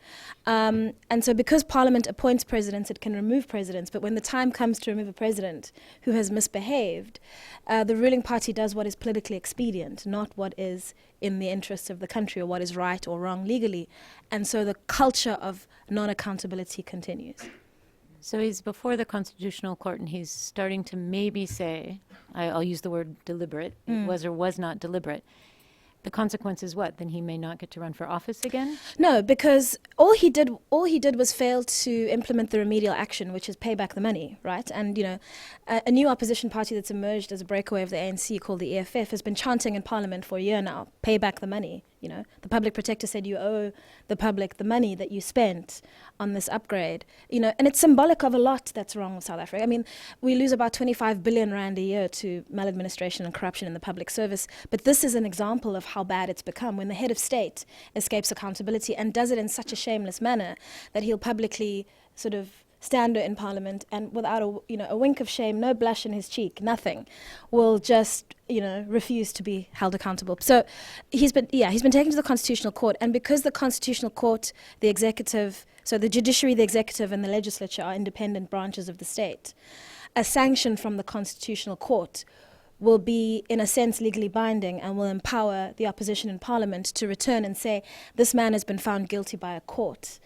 And so because Parliament appoints presidents, it can remove presidents. But when the time comes to remove a president who has misbehaved, the ruling party does what is politically expedient, not what is in the interests of the country or what is right or wrong legally. And so the culture of non-accountability continues. So he's before the Constitutional Court, and he's starting to maybe say, I'll use the word deliberate, it was or was not deliberate. The consequence is what? Then he may not get to run for office again? No, because all he did was fail to implement the remedial action, which is pay back the money, right? And a new opposition party that's emerged as a breakaway of the ANC called the EFF has been chanting in Parliament for a year now, pay back the money. The public protector said you owe the public the money that you spent on this upgrade. And it's symbolic of a lot that's wrong with South Africa. I mean, we lose about 25 billion rand a year to maladministration and corruption in the public service. But this is an example of how bad it's become when the head of state escapes accountability and does it in such a shameless manner that he'll publicly sort of stand in Parliament and without a wink of shame, no blush in his cheek, nothing, will just refuse to be held accountable. So he's been taken to the Constitutional Court, and because the Constitutional Court, the executive, so the judiciary, the executive, and the legislature are independent branches of the state, a sanction from the Constitutional Court will be, in a sense, legally binding and will empower the opposition in Parliament to return and say, this man has been found guilty by a court.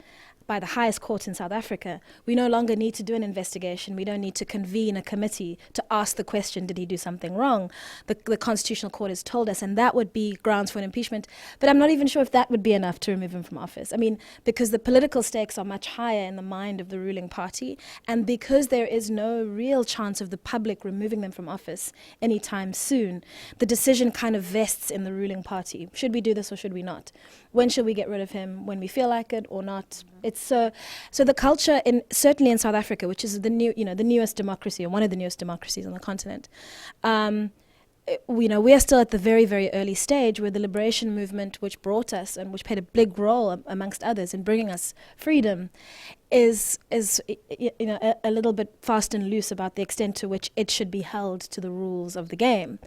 by the highest court in South Africa, we no longer need to do an investigation. We don't need to convene a committee to ask the question, did he do something wrong? The Constitutional Court has told us, and that would be grounds for an impeachment. But I'm not even sure if that would be enough to remove him from office. I mean, because the political stakes are much higher in the mind of the ruling party, and because there is no real chance of the public removing them from office anytime soon, the decision kind of vests in the ruling party. Should we do this or should we not? When should we get rid of him? When we feel like it or not? It's so the culture certainly in South Africa, which is the newest democracy, or one of the newest democracies on the continent. We are still at the very, very early stage where the liberation movement, which brought us and which played a big role amongst others in bringing us freedom, is a little bit fast and loose about the extent to which it should be held to the rules of the game,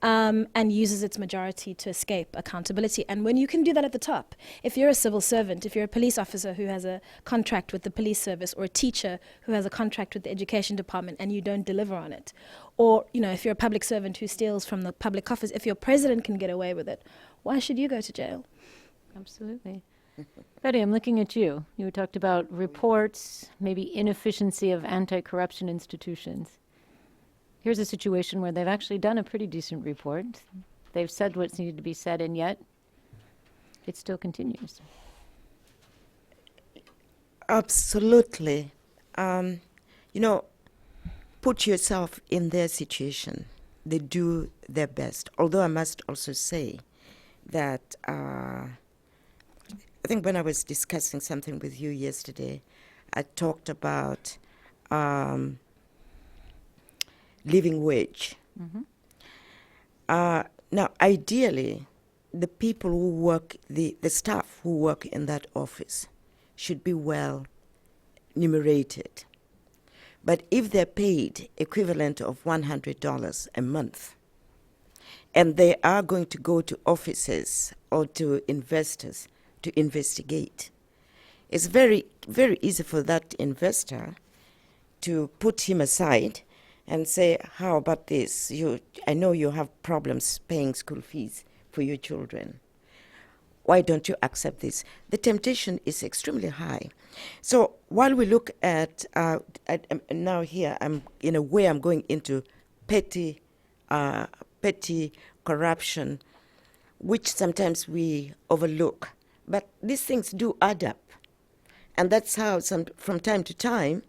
and uses its majority to escape accountability. And when you can do that at the top, if you're a civil servant, if you're a police officer who has a contract with the police service, or a teacher who has a contract with the education department and you don't deliver on it, or if you're a public servant who steals from the public coffers, if your president can get away with it, why should you go to jail? Absolutely. Betty, I'm looking at you. You talked about reports, maybe inefficiency of anti-corruption institutions. Here's a situation where they've actually done a pretty decent report. They've said what's needed to be said, and yet it still continues. Absolutely. Put yourself in their situation. They do their best. Although I must also say that I think when I was discussing something with you yesterday, I talked about living wage. Mm-hmm. Now, ideally, the people who work, the staff who work in that office should be well remunerated. But if they're paid equivalent of $100 a month, and they are going to go to offices or to investors to investigate, it's very, very easy for that investor to put him aside and say, how about this? I know you have problems paying school fees for your children. Why don't you accept this? The temptation is extremely high. So while we look at now here, I'm going into petty corruption, which sometimes we overlook. But these things do add up. And that's how from time to time,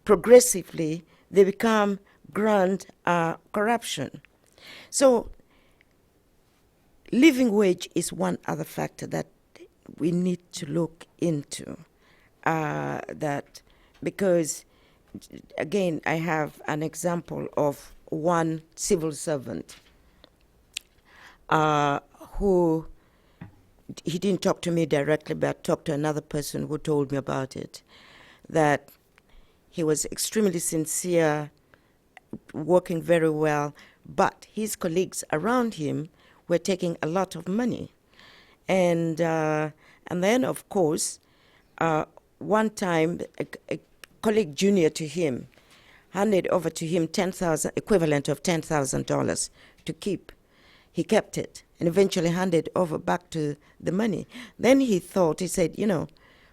progressively, they become grand corruption. So living wage is one other factor that we need to look into. That because, again, I have an example of one civil servant who, he didn't talk to me directly, but talked to another person who told me about it, that he was extremely sincere, working very well, but his colleagues around him were taking a lot of money. And then, of course, one time, a colleague junior to him handed over to him equivalent of $10,000 to keep. He kept it and eventually handed over back to the money. Then he said,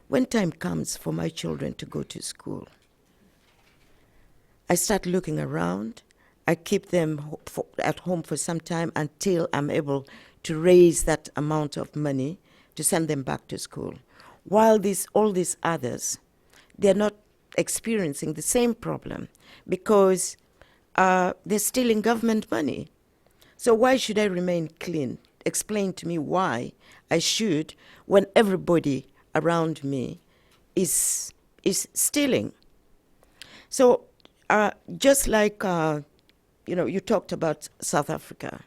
when time comes for my children to go to school, I start looking around. I keep them at home for some time until I'm able to raise that amount of money to send them back to school. While all these others, they're not experiencing the same problem because they're stealing government money. So why should I remain clean? Explain to me why I should when everybody around me is stealing. So just like, you talked about South Africa,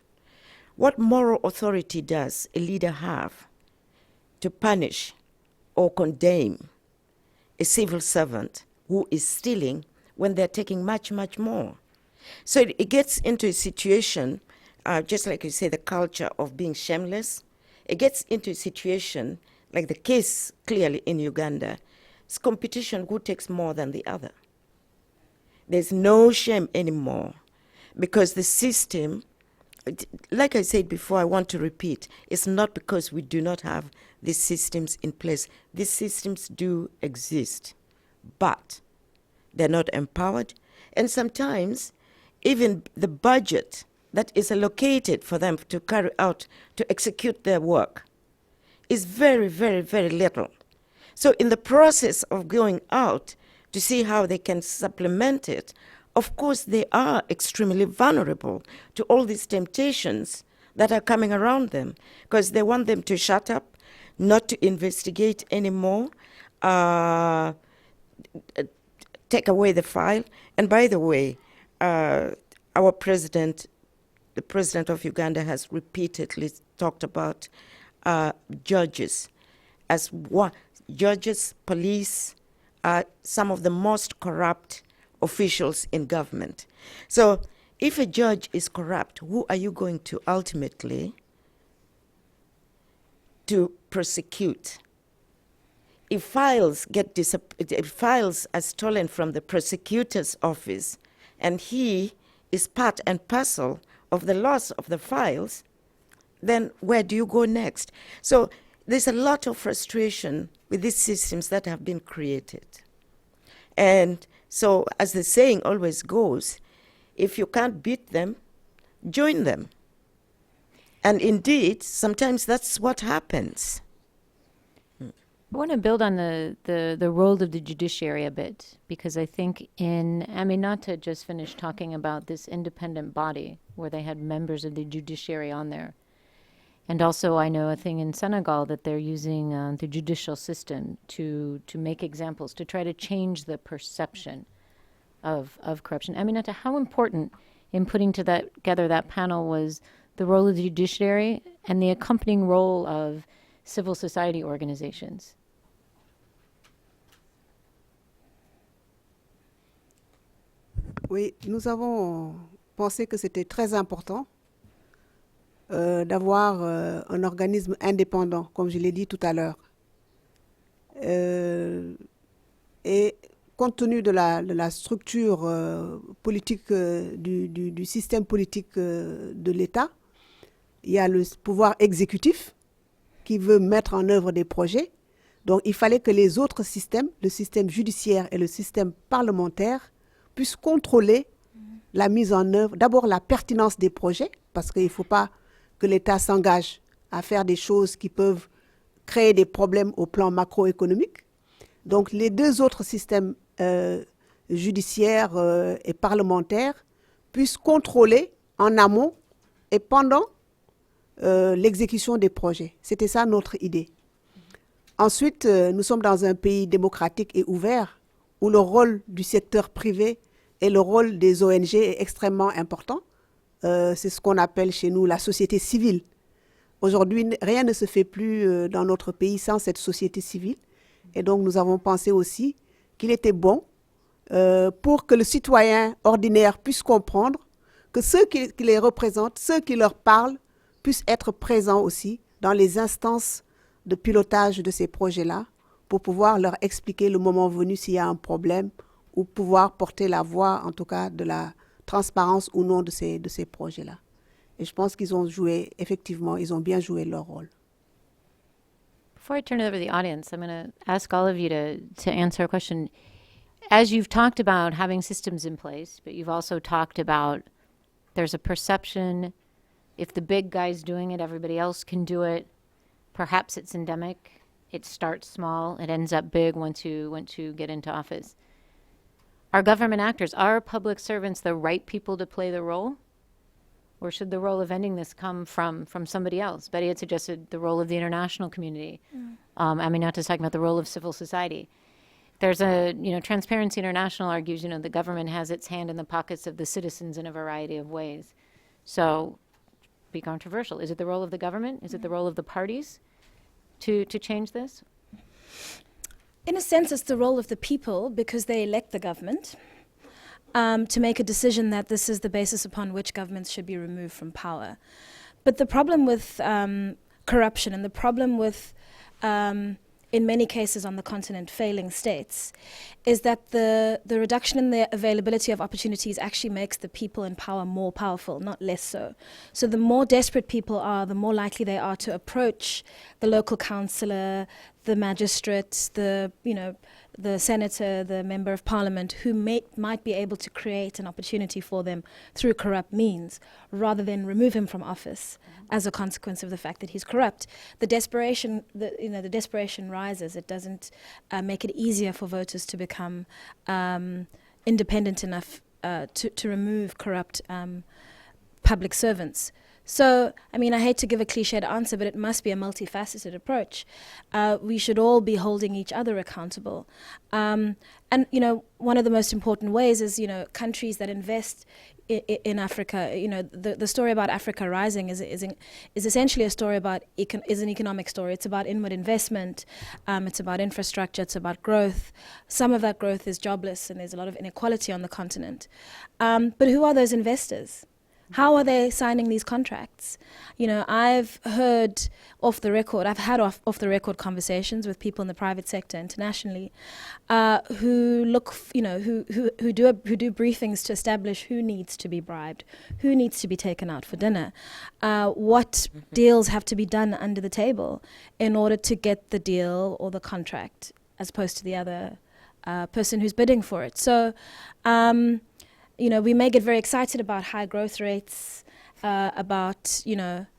what moral authority does a leader have to punish or condemn a civil servant who is stealing when they're taking much, much more? So it gets into a situation, just like you say, the culture of being shameless. It gets into a situation like the case clearly in Uganda. It's competition, who takes more than the other. There's no shame anymore because the system like I said before, I want to repeat, it's not because we do not have these systems in place. These systems do exist, but they're not empowered. And sometimes even the budget that is allocated for them to carry out, to execute their work, is very, very, very little. So in the process of going out to see how they can supplement it, of course they are extremely vulnerable to all these temptations that are coming around them, because they want them to shut up, not to investigate anymore, take away the file. And by the way, our president, the president of Uganda, has repeatedly talked about judges as one. Judges, police are some of the most corrupt officials in government. So if a judge is corrupt, who are you going to ultimately to prosecute? If files are stolen from the prosecutor's office and he is part and parcel of the loss of the files, then where do you go next? So there's a lot of frustration with these systems that have been created. And so, as the saying always goes, if you can't beat them, join them. And indeed, sometimes that's what happens. I want to build on the role of the judiciary a bit, because I think not to just finish talking about this independent body where they had members of the judiciary on there. And also I know a thing in Senegal that they're using the judicial system to make examples, to try to change the perception of corruption. Aminata, how important in putting together that panel was the role of the judiciary and the accompanying role of civil society organizations? Oui, nous avons pensé que c'était très important d'avoir un organisme indépendant, comme je l'ai dit tout à l'heure. Et compte tenu de la structure politique, du système politique de l'État, il y a le pouvoir exécutif qui veut mettre en œuvre des projets. Donc il fallait que les autres systèmes, le système judiciaire et le système parlementaire, puissent contrôler la mise en œuvre, d'abord la pertinence des projets, parce qu'il ne faut pas que l'État s'engage à faire des choses qui peuvent créer des problèmes au plan macroéconomique. Donc les deux autres systèmes judiciaires et parlementaires puissent contrôler en amont et pendant l'exécution des projets. C'était ça notre idée. Ensuite, nous sommes dans un pays démocratique et ouvert où le rôle du secteur privé et le rôle des ONG est extrêmement important. C'est ce qu'on appelle chez nous la société civile. Aujourd'hui, rien ne se fait plus dans notre pays sans cette société civile. Et donc, nous avons pensé aussi qu'il était bon pour que le citoyen ordinaire puisse comprendre que ceux qui les représentent, ceux qui leur parlent, puissent être présents aussi dans les instances de pilotage de ces projets-là pour pouvoir leur expliquer le moment venu s'il y a un problème ou pouvoir porter la voix, en tout cas, de la transparence ou non de ces projets-là. Et je pense qu'ils ont joué, effectivement, ils ont bien joué leur rôle. Before I turn it over to the audience, I'm going to ask all of you to answer a question. As you've talked about having systems in place, but you've also talked about there's a perception if the big guy's doing it, everybody else can do it. Perhaps it's endemic. It starts small. It ends up big once you get into office. Are government actors, are public servants the right people to play the role? Or should the role of ending this come from somebody else? Betty had suggested the role of the international community. Aminata's talking about the role of civil society. There's Transparency International argues, the government has its hand in the pockets of the citizens in a variety of ways. So, be controversial. Is it the role of the government? Is it the role of the parties to change this? In a sense, it's the role of the people because they elect the government to make a decision that this is the basis upon which governments should be removed from power. But the problem with corruption and the problem with in many cases on the continent, failing states, is that the reduction in the availability of opportunities actually makes the people in power more powerful, not less so. So the more desperate people are, the more likely they are to approach the local councillor, the magistrate, the senator, the member of parliament, who might be able to create an opportunity for them through corrupt means, rather than remove him from office as a consequence of the fact that he's corrupt. The desperation rises. It doesn't make it easier for voters to become independent enough to remove corrupt public servants. So, I mean, I hate to give a cliched answer, but it must be a multifaceted approach. We should all be holding each other accountable. And, one of the most important ways is, countries that invest in Africa. The story about Africa Rising is essentially a story about, is an economic story. It's about inward investment. It's about infrastructure. It's about growth. Some of that growth is jobless, and there's a lot of inequality on the continent. But who are those investors? How are they signing these contracts? I've heard off the record, I've had off the record conversations with people in the private sector internationally, who look, who do briefings to establish who needs to be bribed, who needs to be taken out for dinner, what deals have to be done under the table in order to get the deal or the contract, as opposed to the other person who's bidding for it. So, we may get very excited about high growth rates, about,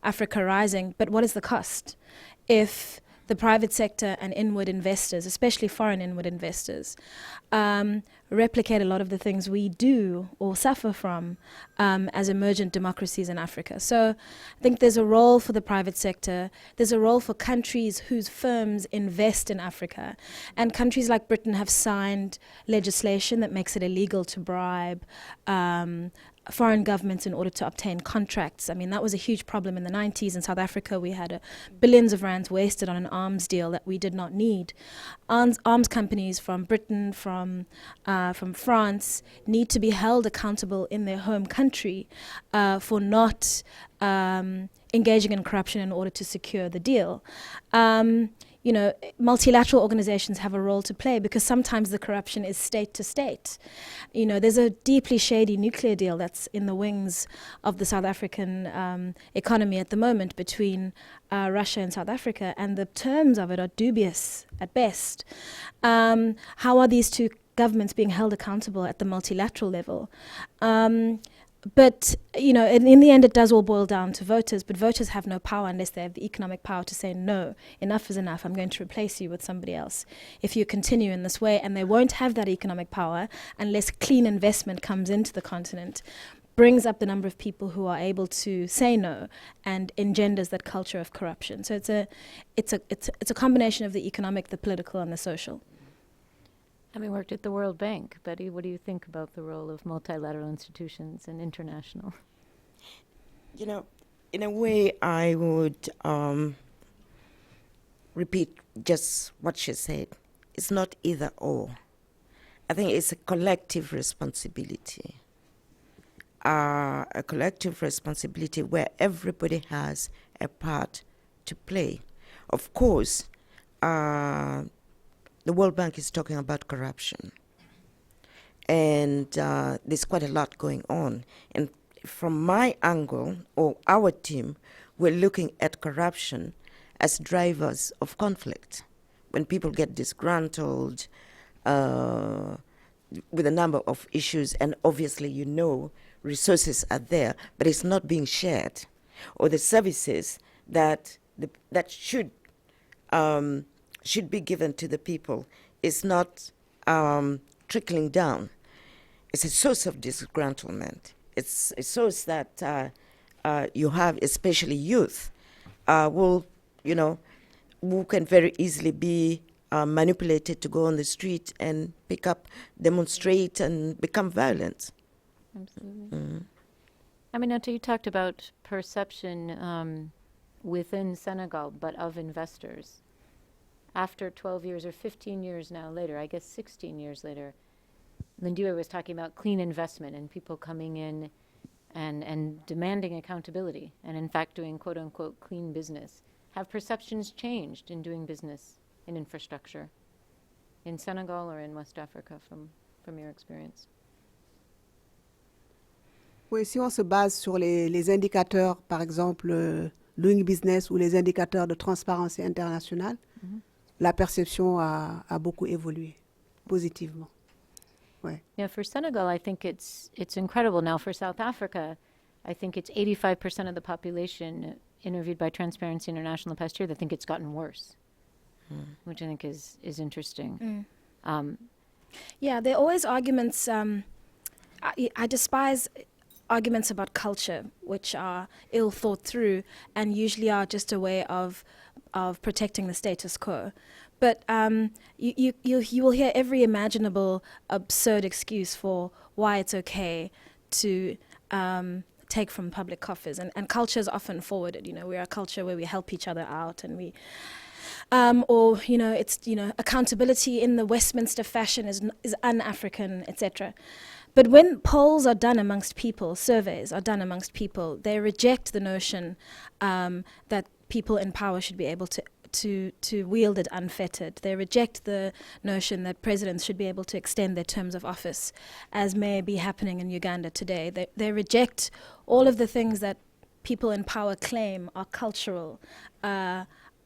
Africa rising, but what is the cost if the private sector and inward investors, especially foreign inward investors, replicate a lot of the things we do or suffer from as emergent democracies in Africa? So I think there's a role for the private sector. There's a role for countries whose firms invest in Africa. And countries like Britain have signed legislation that makes it illegal to bribe foreign governments in order to obtain contracts. I mean, that was a huge problem in the 90s in South Africa. We had billions of rands wasted on an arms deal that we did not need. Arms companies from Britain, from France, need to be held accountable in their home country for not engaging in corruption in order to secure the deal. Multilateral organizations have a role to play, because sometimes the corruption is state to state. There's a deeply shady nuclear deal that's in the wings of the South African economy at the moment between Russia and South Africa, and the terms of it are dubious at best. How are these two governments being held accountable at the multilateral level? But, in the end, it does all boil down to voters, but voters have no power unless they have the economic power to say, no, enough is enough, I'm going to replace you with somebody else if you continue in this way. And they won't have that economic power unless clean investment comes into the continent, brings up the number of people who are able to say no, and engenders that culture of corruption. So it's a combination of the economic, the political, and the social. Having worked at the World Bank, Betty, what do you think about the role of multilateral institutions and international? In a way, I would repeat just what she said. It's not either or. I think it's a collective responsibility. A collective responsibility where everybody has a part to play. Of course, the World Bank is talking about corruption. And there's quite a lot going on. And from my angle, or our team, we're looking at corruption as drivers of conflict. When people get disgruntled with a number of issues, and obviously, resources are there, but it's not being shared. Or the services that should be given to the people is not trickling down. It's a source of disgruntlement. It's a source that you have, especially youth, who can very easily be manipulated to go on the street and demonstrate, and become violent. Absolutely. Mm-hmm. Aminata, you talked about perception within Senegal, but of investors. After 12 years or 15 years now later, I guess 16 years later, Lindiwe was talking about clean investment and people coming in and demanding accountability and, in fact, doing quote-unquote clean business. Have perceptions changed in doing business in infrastructure in Senegal or in West Africa from your experience? Oui, si on se base sur les indicateurs, par exemple, Doing Business ou les indicateurs de transparence internationale, la perception a beaucoup évolué positivement. Ouais. Yeah, for Senegal, I think it's incredible. Now, for South Africa, I think it's 85% of the population interviewed by Transparency International the past year that think it's gotten worse, which I think is interesting. Yeah, there are always arguments. I despise arguments about culture, which are ill thought through and usually are just a way of protecting the status quo. But you will hear every imaginable absurd excuse for why it's okay to take from public coffers. And culture is often forwarded. You know, we're a culture where we help each other out and we... or, you know, it's, you know, accountability in the Westminster fashion is un-African, etc. But when polls are done amongst people, surveys are done amongst people, they reject the notion that people in power should be able to wield it unfettered. They reject the notion that presidents should be able to extend their terms of office, as may be happening in Uganda today. They reject all of the things that people in power claim are cultural,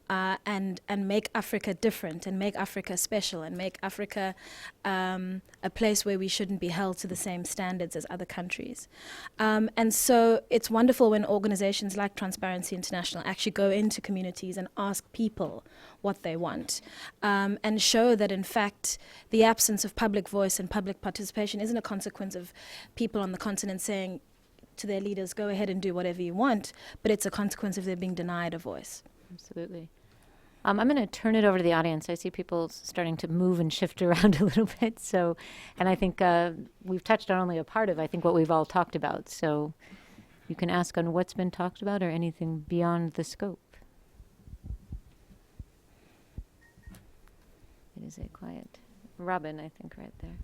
and make Africa different and make Africa special and make Africa a place where we shouldn't be held to the same standards as other countries. And so it's wonderful when organizations like Transparency International actually go into communities and ask people what they want, and show that in fact the absence of public voice and public participation isn't a consequence of people on the continent saying to their leaders, go ahead and do whatever you want, but it's a consequence of their being denied a voice. Absolutely. I'm going to turn it over to the audience. I see people starting to move and shift around a little bit. So, and I think we've touched on only a part of, I think, what we've all talked about. So you can ask on what's been talked about or anything beyond the scope. It is a quiet. Robin, I think, right there.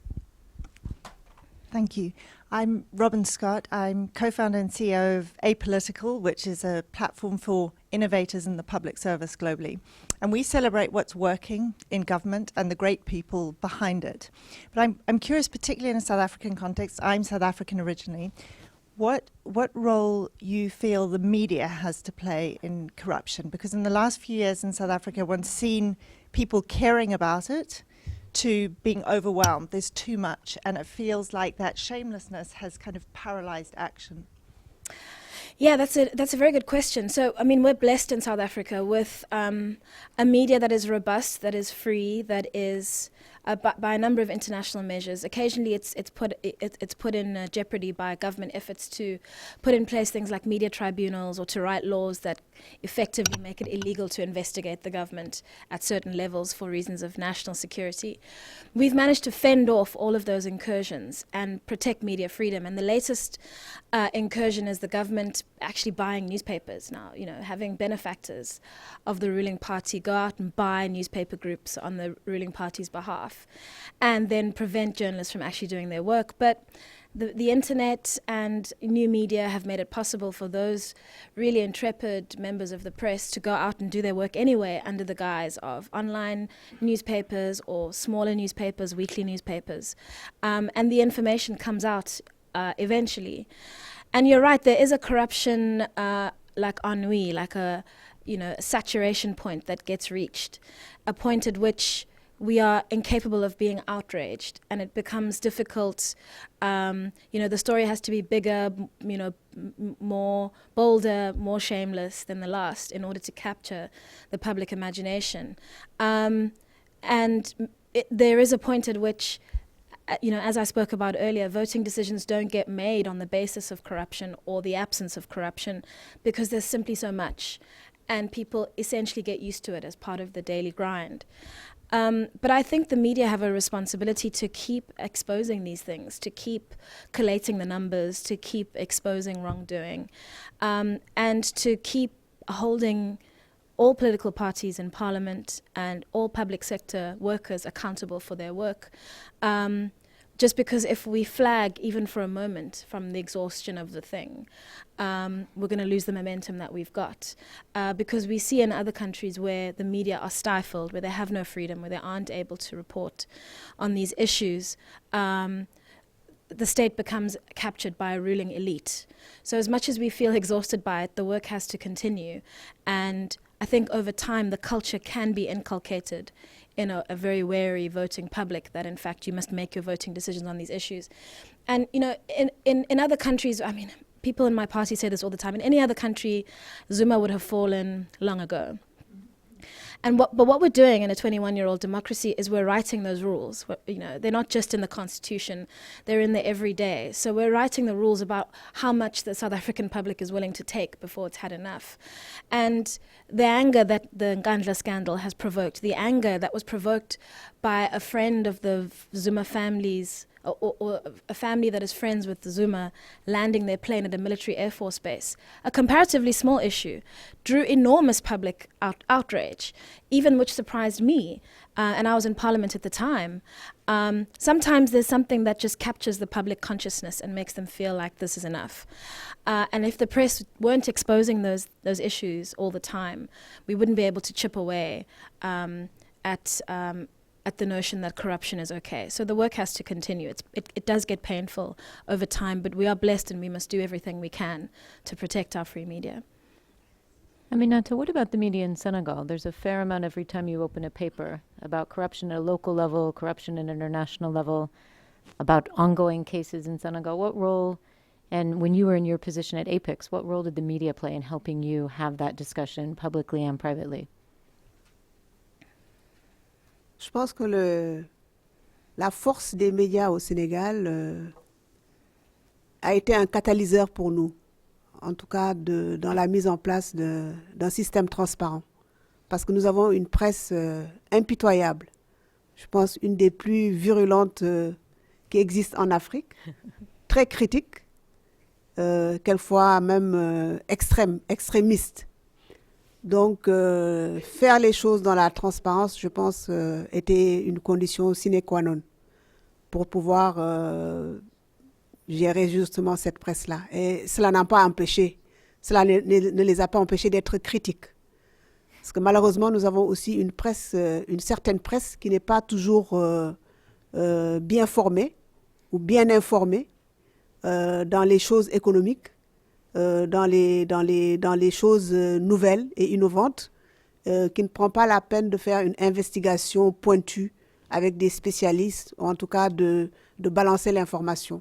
Thank you. I'm Robin Scott. I'm co-founder and CEO of Apolitical, which is a platform for innovators in the public service globally. And we celebrate what's working in government and the great people behind it. But I'm curious, particularly in a South African context, I'm South African originally, what role you feel the media has to play in corruption? Because in the last few years in South Africa, one's seen people caring about it to being overwhelmed. There's too much, and it feels like that shamelessness has kind of paralyzed action. Yeah, that's a very good question. So, I mean, we're blessed in South Africa with a media that is robust, that is free, that is by a number of international measures. Occasionally, it's put in jeopardy by government efforts to put in place things like media tribunals or to write laws that effectively make it illegal to investigate the government at certain levels for reasons of national security. We've managed to fend off all of those incursions and protect media freedom. And the latest incursion is the government actually buying newspapers now, you know, having benefactors of the ruling party go out and buy newspaper groups on the ruling party's behalf and then prevent journalists from actually doing their work. But the internet and new media have made it possible for those really intrepid members of the press to go out and do their work anyway under the guise of online newspapers or smaller newspapers, weekly newspapers. And the information comes out eventually. And you're right, there is a corruption like ennui, like a saturation point that gets reached, a point at which we are incapable of being outraged, and it becomes difficult. The story has to be bigger, more bolder, more shameless than the last in order to capture the public imagination. There is a point at which, as I spoke about earlier, voting decisions don't get made on the basis of corruption or the absence of corruption because there's simply so much, and people essentially get used to it as part of the daily grind. But I think the media have a responsibility to keep exposing these things, to keep collating the numbers, to keep exposing wrongdoing, and to keep holding all political parties in parliament and all public sector workers accountable for their work, just because if we flag even for a moment from the exhaustion of the thing, we're going to lose the momentum that we've got. Because we see in other countries where the media are stifled, where they have no freedom, where they aren't able to report on these issues, the state becomes captured by a ruling elite. So as much as we feel exhausted by it, the work has to continue. And I think over time, the culture can be inculcated in a very wary voting public that, in fact, you must make your voting decisions on these issues. And, you know, in other countries, I mean, people in my party say this all the time. In any other country, Zuma would have fallen long ago. But what we're doing in a 21-year-old democracy is we're writing those rules. You know, they're not just in the Constitution, they're in there every day. So we're writing the rules about how much the South African public is willing to take before it's had enough. And the anger that the Nkandla scandal has provoked, the anger that was provoked by a friend of the Zuma families, or a family that is friends with Zuma landing their plane at a military Air Force base, a comparatively small issue, drew enormous public outrage, even which surprised me. And I was in Parliament at the time. Sometimes there's something that just captures the public consciousness and makes them feel like this is enough. And if the press weren't exposing those issues all the time, we wouldn't be able to chip away at the notion that corruption is okay. So the work has to continue. It does get painful over time, but we are blessed and we must do everything we can to protect our free media. Aminata, what about the media in Senegal? There's a fair amount every time you open a paper about corruption at a local level, corruption at an international level, about ongoing cases in Senegal. What role, and when you were in your position at Apex, what role did the media play in helping you have that discussion publicly and privately? Je pense que la force des médias au Sénégal a été un catalyseur pour nous, en tout cas dans la mise en place d'un système transparent. Parce que nous avons une presse impitoyable, je pense une des plus virulentes qui existent en Afrique, très critique, quelquefois même extrémiste. Donc, faire les choses dans la transparence, je pense, était une condition sine qua non pour pouvoir gérer justement cette presse-là. Et cela n'a pas empêché, cela ne les a pas empêchés d'être critiques. Parce que malheureusement, nous avons aussi une presse, une certaine presse qui n'est pas toujours bien formée ou bien informée dans les choses économiques. Dans les choses nouvelles et innovantes, qui ne prend pas la peine de faire une investigation pointue avec des spécialistes, ou en tout cas de balancer l'information.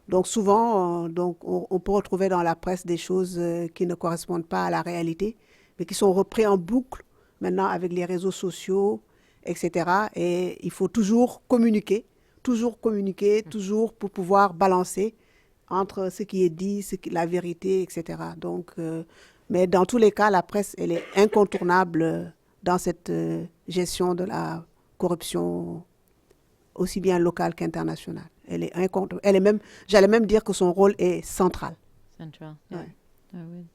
Donc souvent, on peut retrouver dans la presse des choses qui ne correspondent pas à la réalité, mais qui sont reprises en boucle maintenant avec les réseaux sociaux, etc. Et il faut toujours communiquer toujours pour pouvoir balancer entre ce qui est dit, la vérité, etc. Donc, mais dans tous les cas, la presse, elle est incontournable dans cette gestion de la corruption, aussi bien locale qu'internationale. Elle est même, j'allais même dire que son rôle est central. Central, yeah. Ouais. Darwin.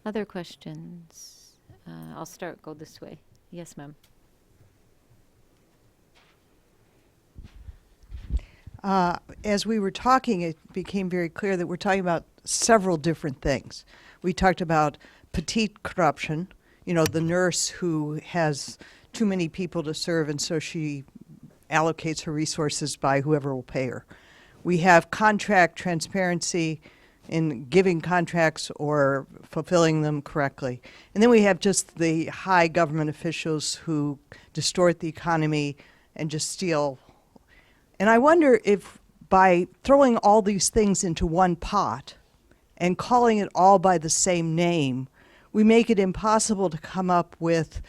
Other questions? I'll go this way. Yes, ma'am. As we were talking, it became very clear that we're talking about several different things. We talked about petite corruption, you know, the nurse who has too many people to serve, and so she allocates her resources by whoever will pay her. We have contract transparency in giving contracts or fulfilling them correctly. And then we have just the high government officials who distort the economy and just steal. And I wonder if by throwing all these things into one pot and calling it all by the same name, we make it impossible to come up with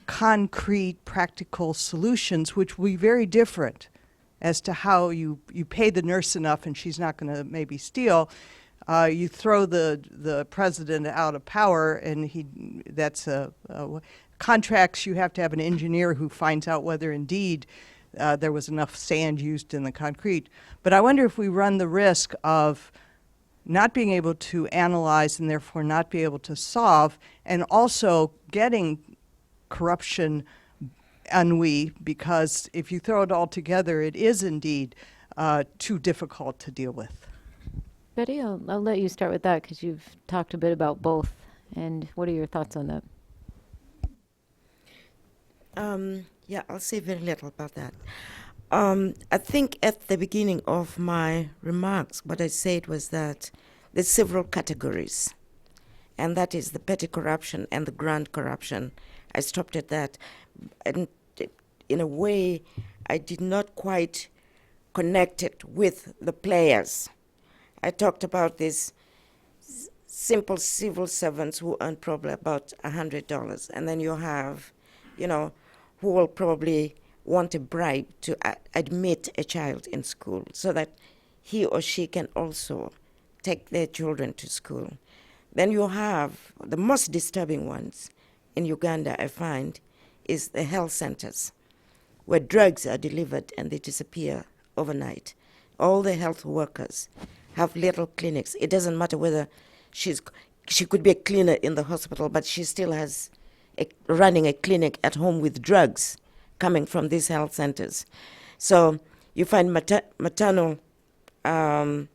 concrete, practical solutions, which will be very different as to how you pay the nurse enough and she's not going to maybe steal. You throw the president out of power, and contracts. You have to have an engineer who finds out whether indeed there was enough sand used in the concrete. But I wonder if we run the risk of not being able to analyze and therefore not be able to solve, and also getting corruption ennui, because if you throw it all together, it is indeed too difficult to deal with. Betty, I'll let you start with that because you've talked a bit about both. And what are your thoughts on that? Yeah, I'll say very little about that. I think at the beginning of my remarks, what I said was that there's several categories, and that is the petty corruption and the grand corruption. I stopped at that. And in a way, I did not quite connect it with the players. I talked about these simple civil servants who earn probably about $100, and then you have, who will probably want a bribe to admit a child in school so that he or she can also take their children to school. Then you have the most disturbing ones in Uganda, I find, is the health centers, where drugs are delivered and they disappear overnight. All the health workers have little clinics. It doesn't matter whether she could be a cleaner in the hospital, but she still has running a clinic at home with drugs coming from these health centers. So you find maternal, what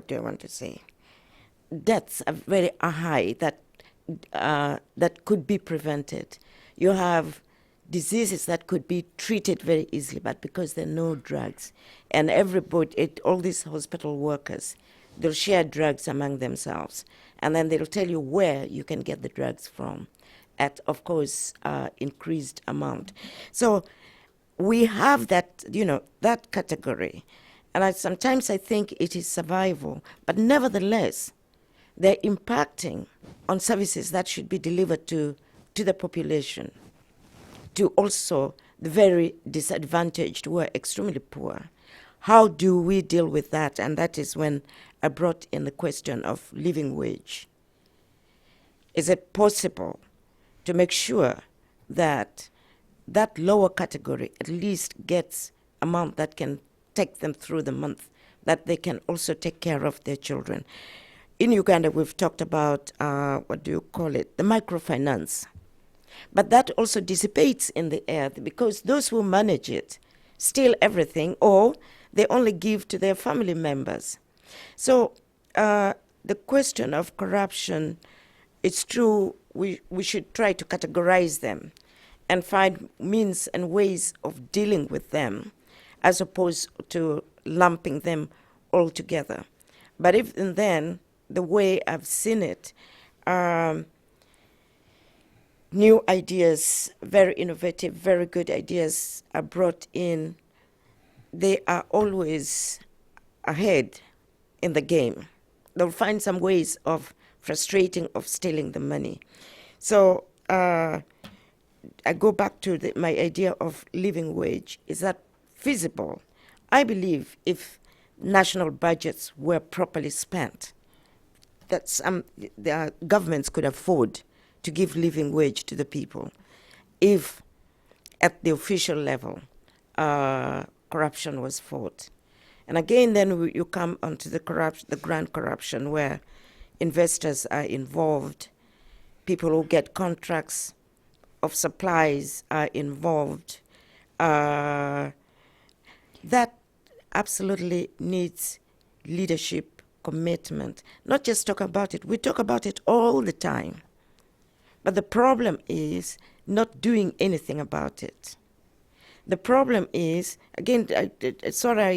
do I want to say? Deaths are very high that could be prevented. You have diseases that could be treated very easily, but because there are no drugs, and all these hospital workers, they'll share drugs among themselves, and then they'll tell you where you can get the drugs from at, of course, increased amount. So we have that, that category. And sometimes I think it is survival, but nevertheless, they're impacting on services that should be delivered to the population, to also the very disadvantaged who are extremely poor. How do we deal with that? And that is when I brought in the question of living wage. Is it possible to make sure that that lower category at least gets amount that can take them through the month, that they can also take care of their children? In Uganda, we've talked about, the microfinance. But that also dissipates in the air because those who manage it steal everything, or they only give to their family members. So the question of corruption, it's true, we should try to categorize them and find means and ways of dealing with them as opposed to lumping them all together. But even then, the way I've seen it, new ideas, very innovative, very good ideas are brought in. They are always ahead in the game. They'll find some ways of frustrating, of stealing the money. So I go back to my idea of living wage. Is that feasible? I believe if national budgets were properly spent, that the governments could afford to give living wage to the people if at the official level corruption was fought. And again, then you come onto the grand corruption where investors are involved, people who get contracts of supplies are involved. That absolutely needs leadership, commitment, not just talk about it. We talk about it all the time. But the problem is not doing anything about it. The problem is, again, I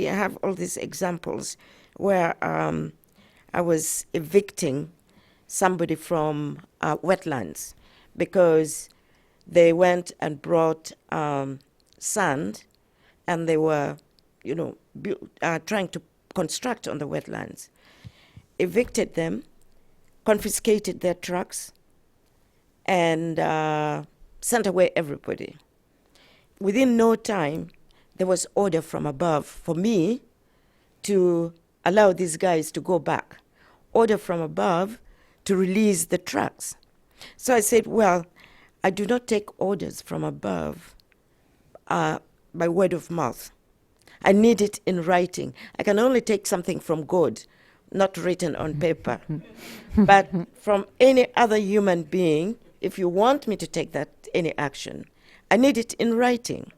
have all these examples where I was evicting somebody from wetlands because they went and brought sand and they were, trying to construct on the wetlands. Evicted them, confiscated their trucks, and sent away everybody. Within no time, there was order from above for me to allow these guys to go back. Order from above to release the trucks. So I said, well, I do not take orders from above by word of mouth. I need it in writing. I can only take something from God, not written on paper. But from any other human being, if you want me to take any action, I need it in writing.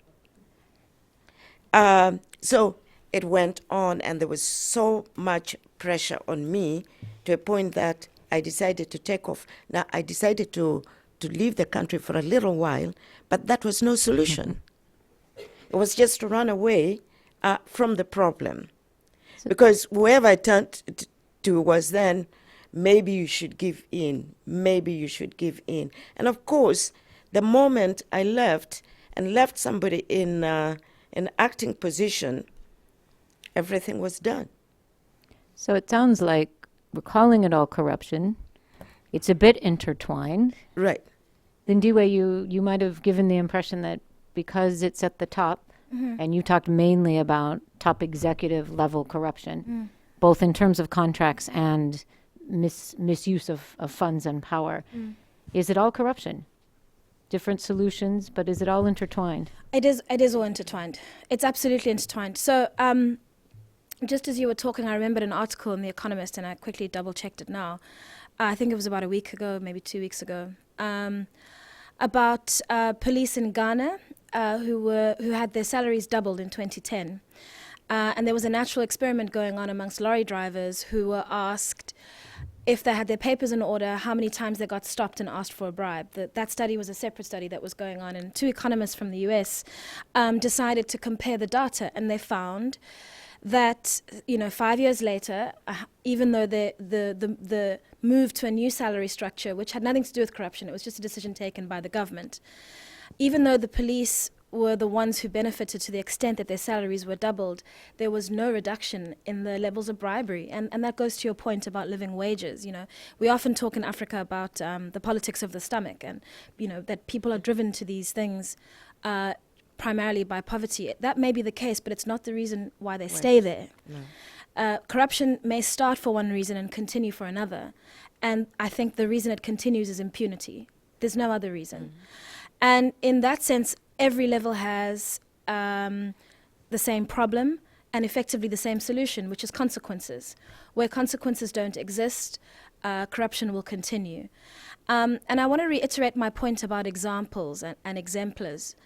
So it went on, and there was so much pressure on me to a point that I decided to take off. Now, I decided to leave the country for a little while, but that was no solution. It was just to run away from the problem. Because whoever I turned to was then, maybe you should give in, maybe you should give in. And of course, the moment I left and left somebody in an acting position, everything was done. So it sounds like we're calling it all corruption. It's a bit intertwined. Right. Lindiwe, you might have given the impression that because it's at the top, and you talked mainly about top executive level corruption, both in terms of contracts and misuse of funds and power. Is it all corruption? Different solutions, but is it all intertwined? It is all intertwined. It's absolutely intertwined. So just as you were talking, I remembered an article in The Economist, and I quickly double-checked it now. I think it was about a week ago, maybe 2 weeks ago, about police in Ghana who had their salaries doubled in 2010. And there was a natural experiment going on amongst lorry drivers who were asked if they had their papers in order, how many times they got stopped and asked for a bribe. That study was a separate study that was going on, and two economists from the US decided to compare the data, and they found that 5 years later, even though the move to a new salary structure, which had nothing to do with corruption, it was just a decision taken by the government, even though the police were the ones who benefited to the extent that their salaries were doubled, there was no reduction in the levels of bribery. And that goes to your point about living wages. We often talk in Africa about the politics of the stomach, and that people are driven to these things primarily by poverty. That may be the case, but it's not the reason why they stay there. No. Corruption may start for one reason and continue for another. And I think the reason it continues is impunity. There's no other reason. And in that sense, every level has the same problem and effectively the same solution, which is consequences. Where consequences don't exist, corruption will continue. And I want to reiterate my point about examples and exemplars.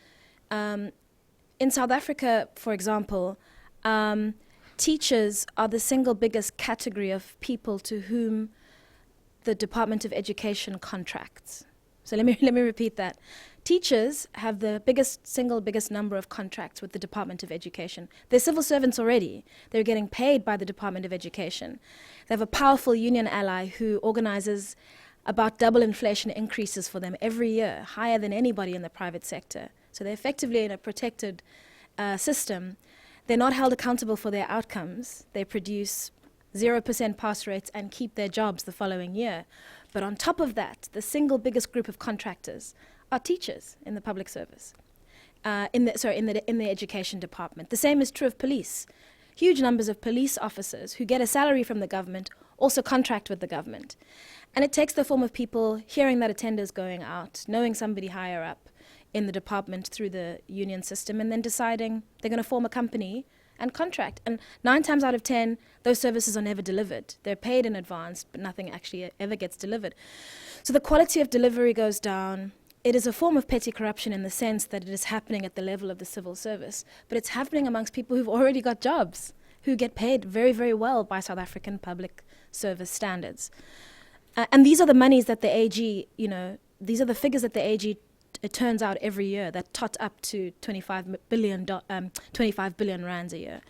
In South Africa, for example, teachers are the single biggest category of people to whom the Department of Education contracts. So let me repeat that. Teachers have the single biggest number of contracts with the Department of Education. They're civil servants already. They're getting paid by the Department of Education. They have a powerful union ally who organizes about double inflation increases for them every year, higher than anybody in the private sector. So they're effectively in a protected system. They're not held accountable for their outcomes. They produce 0% pass rates and keep their jobs the following year. But on top of that, the single biggest group of contractors are teachers in the public service, in the education department. The same is true of police. Huge numbers of police officers who get a salary from the government also contract with the government. And it takes the form of people hearing that a tender is going out, knowing somebody higher up in the department through the union system, and then deciding they're going to form a company and contract. And 9 times out of 10, those services are never delivered. They're paid in advance, but nothing actually ever gets delivered. So the quality of delivery goes down. It is a form of petty corruption in the sense that it is happening at the level of the civil service, but it's happening amongst people who've already got jobs, who get paid very, very well by South African public service standards. And these are the monies that the AG, these are the figures that the AG it turns out every year that tot up to 25 billion rands a year.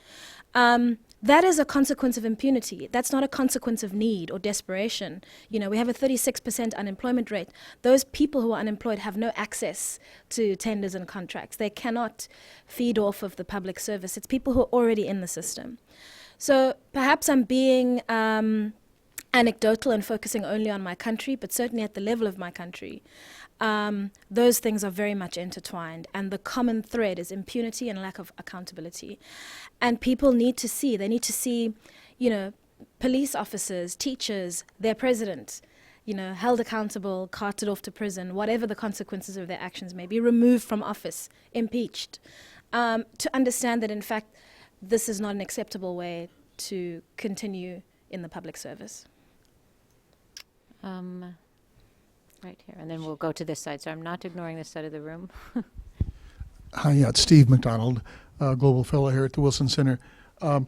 That is a consequence of impunity. That's not a consequence of need or desperation. We have a 36% unemployment rate. Those people who are unemployed have no access to tenders and contracts. They cannot feed off of the public service. It's people who are already in the system. So perhaps I'm being anecdotal and focusing only on my country, but certainly at the level of my country, those things are very much intertwined, and the common thread is impunity and lack of accountability. And people need to see, police officers, teachers, their president, held accountable, carted off to prison, whatever the consequences of their actions may be, removed from office, impeached, to understand that in fact this is not an acceptable way to continue in the public service. Right here, and then we'll go to this side. So I'm not ignoring this side of the room. Hi, yeah, it's Steve McDonald, Global Fellow here at the Wilson Center. None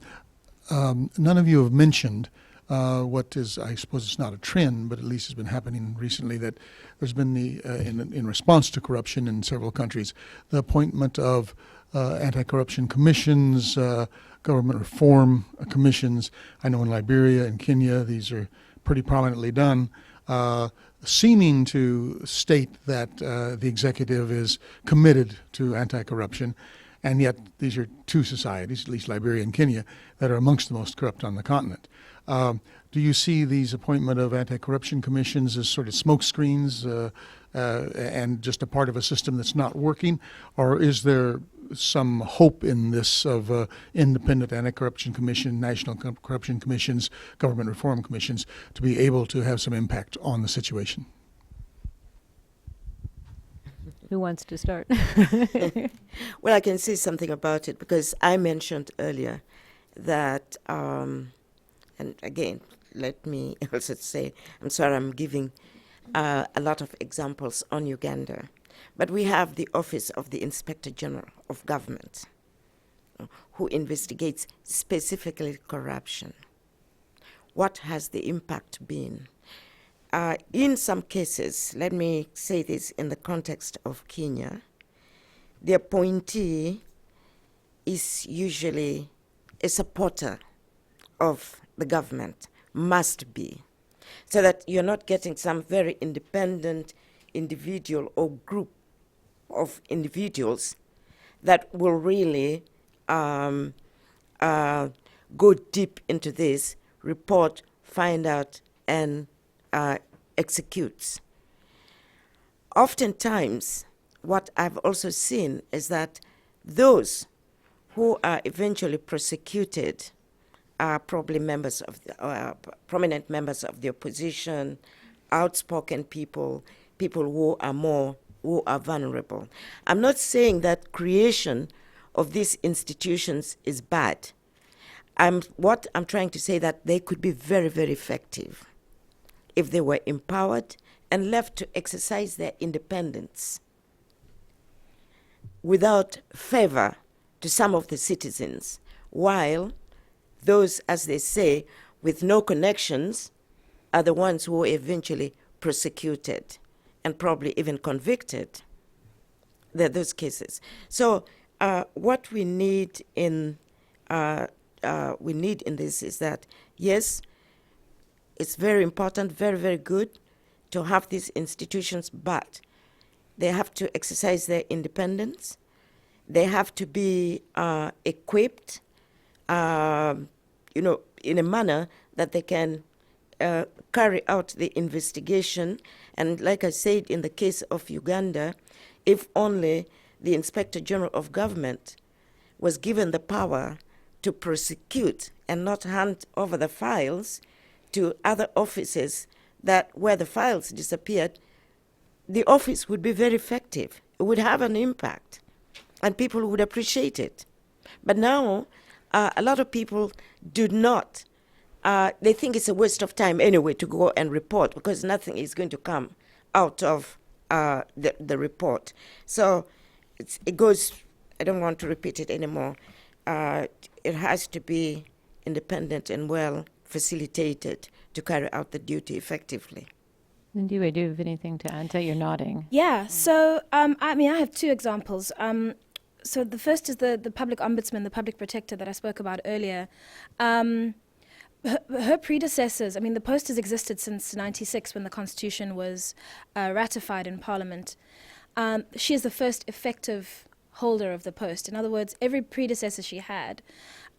of you have mentioned what is, I suppose it's not a trend, but at least has been happening recently, that there's been in response to corruption in several countries, the appointment of anti-corruption commissions, government reform commissions. I know in Liberia and Kenya, these are pretty prominently done, seeming to state that the executive is committed to anti-corruption. And yet these are two societies, at least Liberia and Kenya, that are amongst the most corrupt on the continent. Do you see these appointment of anti-corruption commissions as sort of smoke screens and just a part of a system that's not working? Or is there some hope in this of independent anti-corruption commission, national corruption commissions, government reform commissions to be able to have some impact on the situation? Who wants to start? Well, I can say something about it because I mentioned earlier that, and again, let me also say, I'm sorry I'm giving a lot of examples on Uganda, but we have the Office of the Inspector General of Government who investigates specifically corruption. What has the impact been? In some cases, let me say this in the context of Kenya, the appointee is usually a supporter of the government, must be, so that you're not getting some very independent individual or group of individuals that will really go deep into this, report, find out, and executes. Oftentimes, what I've also seen is that those who are eventually prosecuted are probably members of the, prominent members of the opposition, outspoken people, people who are vulnerable. I'm not saying that creation of these institutions is bad. What I'm trying to say that they could be very, very effective if they were empowered and left to exercise their independence without favor to some of the citizens, while those, as they say, with no connections are the ones who are eventually prosecuted and probably even convicted. There are those cases. So what we need in this is that, yes, it's very important, very, very good to have these institutions, but they have to exercise their independence. They have to be equipped, in a manner that they can carry out the investigation. And like I said, in the case of Uganda, if only the Inspector General of Government was given the power to prosecute and not hand over the files to other offices that where the files disappeared, the office would be very effective. It would have an impact, and people would appreciate it. But now, a lot of people do not. They think it's a waste of time anyway to go and report because nothing is going to come out of the report. So it goes, I don't want to repeat it anymore. It has to be independent and well facilitated to carry out the duty effectively. Lindiwe, do you have anything to add to? You're nodding. Yeah, so I have two examples. So the first is the public ombudsman, the public protector that I spoke about earlier. Her predecessors, the post has existed since 1996 when the Constitution was ratified in Parliament. She is the first effective holder of the post. In other words, every predecessor she had,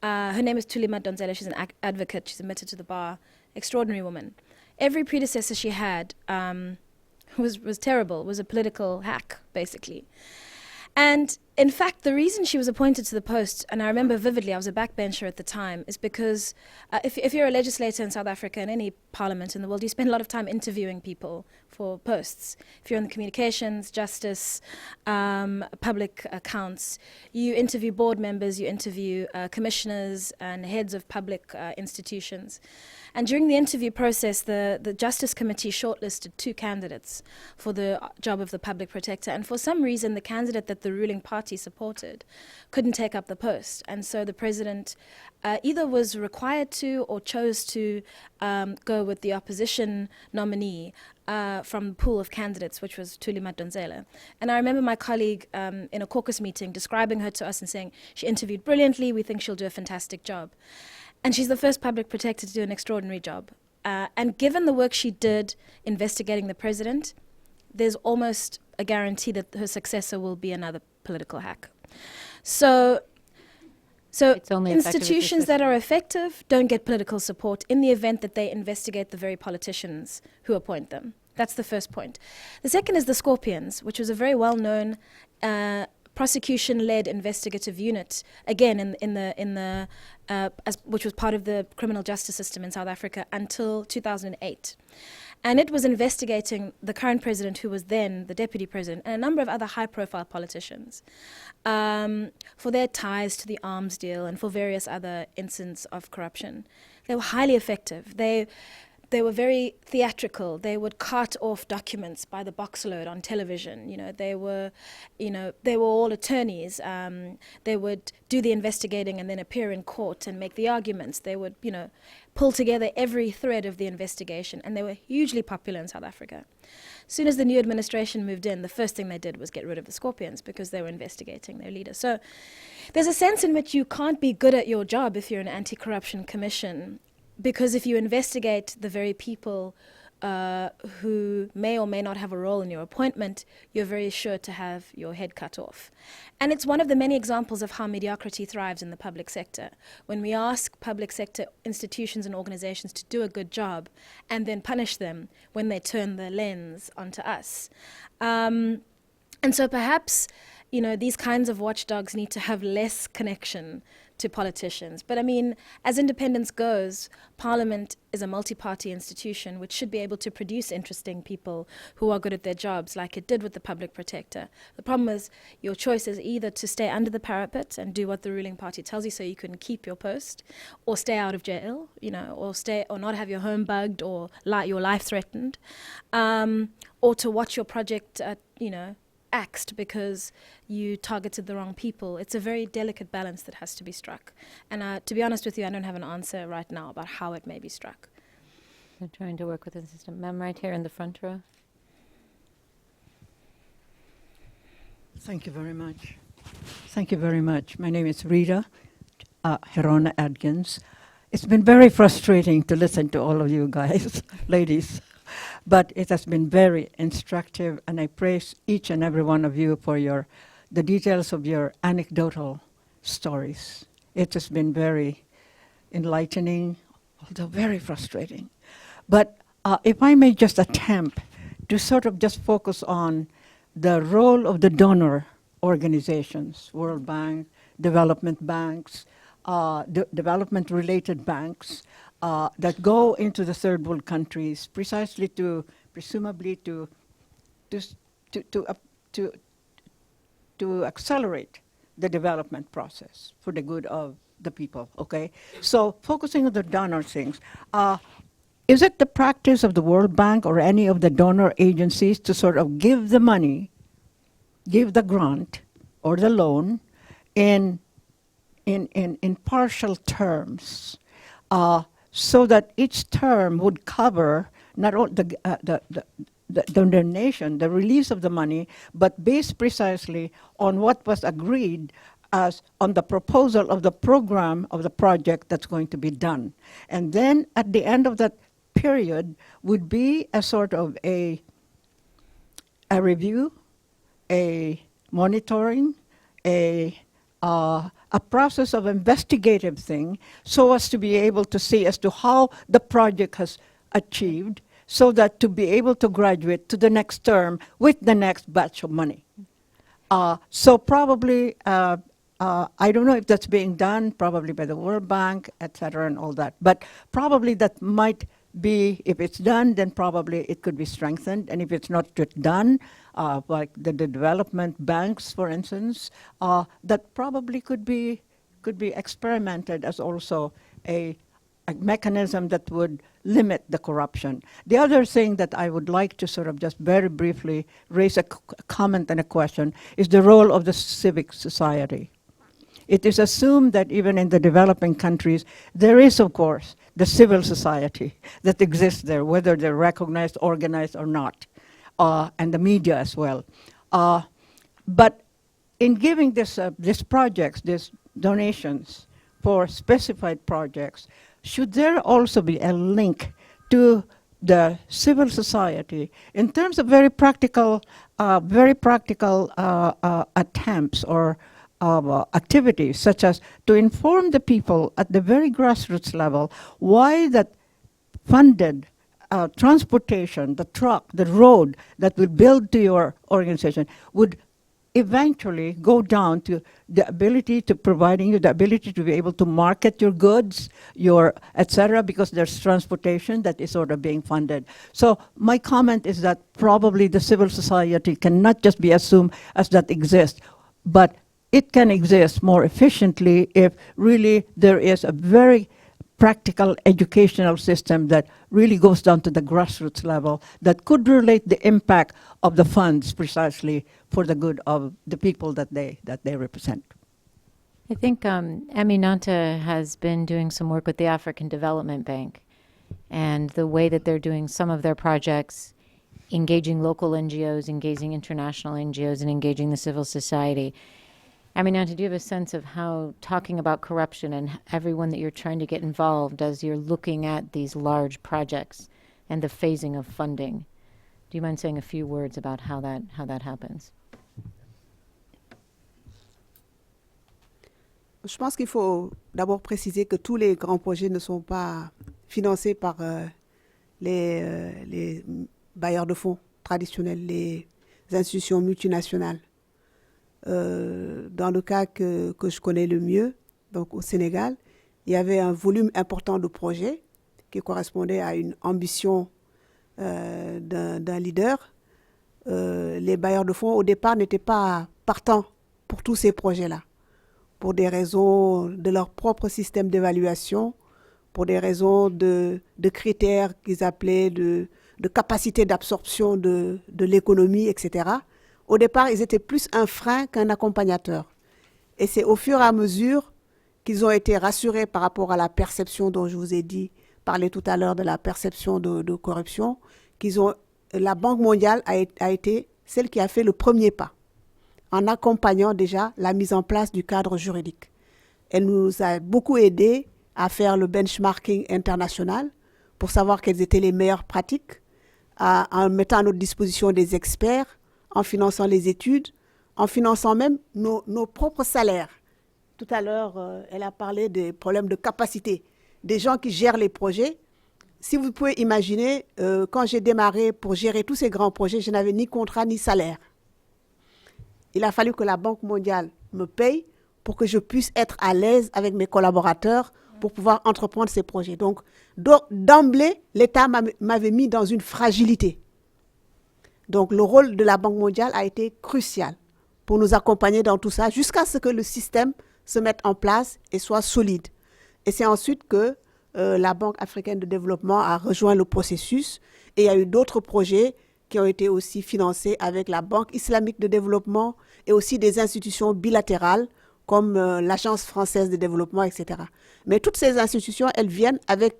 her name is Tulima Donzela, she's an advocate, she's admitted to the bar, extraordinary woman. Every predecessor she had was terrible, was a political hack, basically. And In fact, the reason she was appointed to the post, and I remember vividly, I was a backbencher at the time, is because if you're a legislator in South Africa, in any parliament in the world, you spend a lot of time interviewing people for posts. If you're in the communications, justice, public accounts, you interview board members, you interview commissioners and heads of public institutions. And during the interview process, the Justice Committee shortlisted 2 candidates for the job of the public protector. And for some reason, the candidate that the ruling party supported couldn't take up the post. And so the president either was required to or chose to go with the opposition nominee from the pool of candidates, which was Thuli Madonsela. And I remember my colleague in a caucus meeting describing her to us and saying, she interviewed brilliantly, we think she'll do a fantastic job. And she's the first public protector to do an extraordinary job. And given the work she did investigating the president, there's almost a guarantee that her successor will be another political hack. So It's only effective if institutions it's that are effective don't get political support in the event that they investigate the very politicians who appoint them. That's the first point. The second is the Scorpions, which was a very well-known prosecution-led investigative unit, again which was part of the criminal justice system in South Africa until 2008. And it was investigating the current president, who was then the deputy president, and a number of other high-profile politicians for their ties to the arms deal and for various other incidents of corruption. They were highly effective. They were very theatrical. They would cart off documents by the boxload on television. They were all attorneys. They would do the investigating and then appear in court and make the arguments. They would, pull together every thread of the investigation, and they were hugely popular in South Africa. As soon as the new administration moved in, the first thing they did was get rid of the Scorpions because they were investigating their leader. So there's a sense in which you can't be good at your job if you're an anti-corruption commission, because if you investigate the very people who may or may not have a role in your appointment, you're very sure to have your head cut off. And it's one of the many examples of how mediocrity thrives in the public sector. When we ask public sector institutions and organizations to do a good job and then punish them when they turn the lens onto us. And so perhaps, these kinds of watchdogs need to have less connection to politicians. But I mean, as independence goes, Parliament is a multi-party institution which should be able to produce interesting people who are good at their jobs, like it did with the public protector. The problem is your choice is either to stay under the parapet and do what the ruling party tells you so you can keep your post, or stay out of jail, or not have your home bugged or your life threatened, or to watch your project, axed because you targeted the wrong people. It's a very delicate balance that has to be struck. And to be honest with you, I don't have an answer right now about how it may be struck. I'm trying to work with the system. Ma'am, right here in the front row. Thank you very much. Thank you very much. My name is Rita Herona Adkins. It's been very frustrating to listen to all of you guys, ladies. But it has been very instructive, and I praise each and every one of you for the details of your anecdotal stories. It has been very enlightening, although very frustrating. But if I may just attempt to sort of just focus on the role of the donor organizations, World Bank, development banks, development-related banks, that go into the third world countries precisely presumably to accelerate the development process for the good of the people, okay? So focusing on the donor things, is it the practice of the World Bank or any of the donor agencies to sort of give the money, give the grant or the loan in partial terms, so that each term would cover not only the donation, the release of the money, but based precisely on what was agreed as on the proposal of the program of the project that's going to be done. And then at the end of that period would be a sort of a review, a monitoring, a process of investigative thing, so as to be able to see as to how the project has achieved, so that to be able to graduate to the next term with the next batch of money. So probably, I don't know if that's being done, probably by the World Bank, et cetera, and all that. But probably that might be, if it's done, then probably it could be strengthened. And if it's not yet done, like the development banks, for instance, that probably could be experimented as also a mechanism that would limit the corruption. The other thing that I would like to sort of just very briefly raise a comment and a question is the role of the civic society. It is assumed that even in the developing countries, there is, of course, the civil society that exists there, whether they're recognized, organized, or not, and the media as well. But in giving these projects, these donations for specified projects, should there also be a link to the civil society in terms of very practical attempts or activities, such as to inform the people at the very grassroots level why that funded transportation, the truck, the road that will build to your organization would eventually go down to the ability to providing you the ability to be able to market your goods, your et cetera, because there's transportation that is sort of being funded. So my comment is that probably the civil society cannot just be assumed as that exists, but it can exist more efficiently if really there is a very practical educational system that really goes down to the grassroots level that could relate the impact of the funds precisely for the good of the people that they represent. I think Eminata has been doing some work with the African Development Bank, and the way that they're doing some of their projects, engaging local NGOs, engaging international NGOs, and engaging the civil society. Aminata, do you have a sense of how talking about corruption and everyone that you're trying to get involved as you're looking at these large projects and the phasing of funding? Do you mind saying a few words about how that happens? Je pense qu'il faut d'abord préciser que tous les grands projets ne sont pas financés par les bailleurs de fonds traditionnels, les institutions multinationales. Dans le cas que je connais le mieux, donc au Sénégal, il y avait un volume important de projets qui correspondait à une ambition d'un leader. Les bailleurs de fonds, au départ, n'étaient pas partants pour tous ces projets-là, pour des raisons de leur propre système d'évaluation, pour des raisons de critères qu'ils appelaient de capacité d'absorption de l'économie, etc. Au départ, ils étaient plus un frein qu'un accompagnateur. Et c'est au fur et à mesure qu'ils ont été rassurés par rapport à la perception dont je vous ai parlé tout à l'heure de la perception de corruption, la Banque mondiale a été celle qui a fait le premier pas en accompagnant déjà la mise en place du cadre juridique. Elle nous a beaucoup aidés à faire le benchmarking international pour savoir quelles étaient les meilleures pratiques, en mettant à notre disposition des experts, en finançant les études, en finançant même nos propres salaires. Tout à l'heure, elle a parlé des problèmes de capacité des gens qui gèrent les projets. Si vous pouvez imaginer, quand j'ai démarré pour gérer tous ces grands projets, je n'avais ni contrat ni salaire. Il a fallu que la Banque mondiale me paye pour que je puisse être à l'aise avec mes collaborateurs pour pouvoir entreprendre ces projets. Donc, d'emblée, l'État m'avait mis dans une fragilité. Donc, le rôle de la Banque mondiale a été crucial pour nous accompagner dans tout ça jusqu'à ce que le système se mette en place et soit solide. Et c'est ensuite que la Banque africaine de développement a rejoint le processus et il y a eu d'autres projets qui ont été aussi financés avec la Banque islamique de développement et aussi des institutions bilatérales comme l'Agence française de développement, etc. Mais toutes ces institutions, elles viennent avec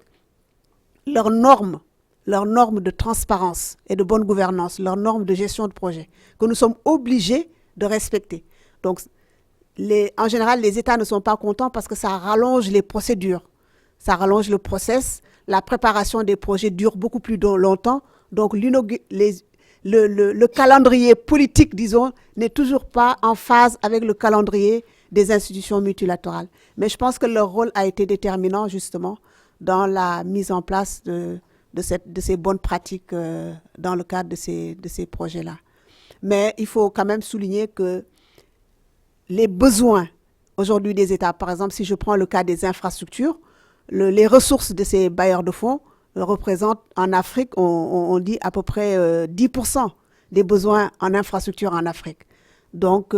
leurs normes de transparence et de bonne gouvernance, leurs normes de gestion de projet, que nous sommes obligés de respecter. Donc, en général, les États ne sont pas contents parce que ça rallonge les procédures, ça rallonge le process, la préparation des projets dure beaucoup plus longtemps, donc le calendrier politique, disons, n'est toujours pas en phase avec le calendrier des institutions multilatérales. Mais je pense que leur rôle a été déterminant, justement, dans la mise en place de ces bonnes pratiques dans le cadre de ces projets-là. Mais il faut quand même souligner que les besoins aujourd'hui des États. Par exemple, si je prends le cas des infrastructures, les ressources de ces bailleurs de fonds représentent en Afrique, on dit à peu près 10% des besoins en infrastructure en Afrique. Donc,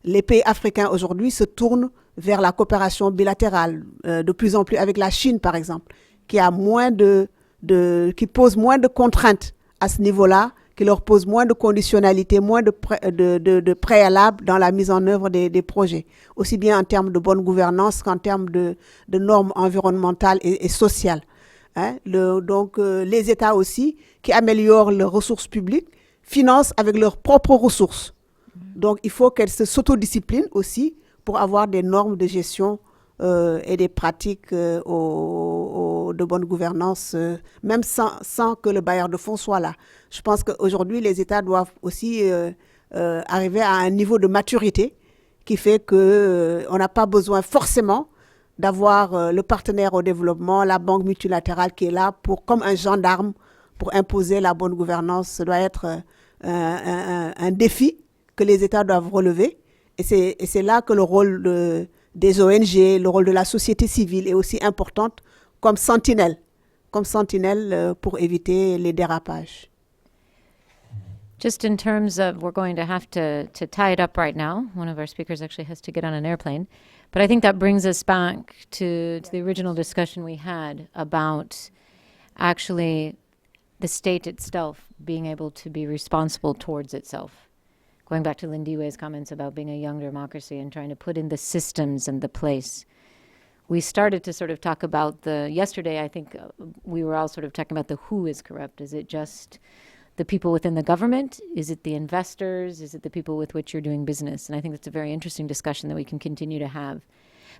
les pays africains aujourd'hui se tournent vers la coopération bilatérale, de plus en plus avec la Chine, par exemple, qui pose moins de contraintes à ce niveau-là, qui leur pose moins de conditionnalités, moins de préalables dans la mise en œuvre des projets, aussi bien en termes de bonne gouvernance qu'en termes de normes environnementales et sociales. Hein. Donc, les États aussi, qui améliorent leurs ressources publiques, financent avec leurs propres ressources. Donc, il faut qu'elles s'autodisciplinent aussi pour avoir des normes de gestion et des pratiques de bonne gouvernance, même sans que le bailleur de fonds soit là. Je pense qu'aujourd'hui, les États doivent aussi arriver à un niveau de maturité qui fait qu'on n'a pas besoin forcément d'avoir le partenaire au développement, la banque multilatérale qui est là comme un gendarme pour imposer la bonne gouvernance. Ce doit être un défi que les États doivent relever. Et c'est là que le rôle des ONG, le rôle de la société civile est aussi important comme sentinelle pour éviter les dérapages. Just in terms of, we're going to have to tie it up right now. One of our speakers actually has to get on an airplane. But I think that brings us back to the original discussion we had about actually the state itself being able to be responsible towards itself. Going back to Lindiwe's comments about being a young democracy and trying to put in the systems and the place. We started to sort of talk about yesterday I think we were all sort of talking about the who is corrupt. Is it just the people within the government? Is it the investors? Is it the people with which you're doing business? And I think that's a very interesting discussion that we can continue to have.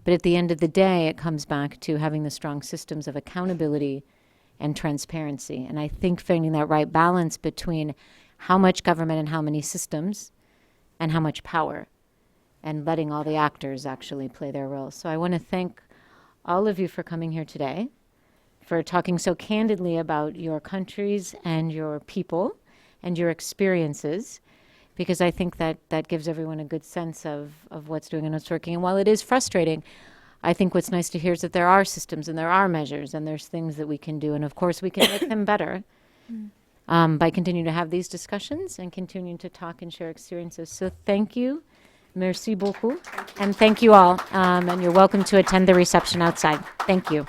But at the end of the day, it comes back to having the strong systems of accountability and transparency. And I think finding that right balance between how much government and how many systems and how much power, and letting all the actors actually play their roles. So I want to thank all of you for coming here today, for talking so candidly about your countries and your people and your experiences, because I think that gives everyone a good sense of what's doing and what's working. And while it is frustrating, I think what's nice to hear is that there are systems and there are measures and there's things that we can do. And of course, we can make them better by continuing to have these discussions and continuing to talk and share experiences. So thank you. Merci beaucoup. And thank you all. And you're welcome to attend the reception outside. Thank you.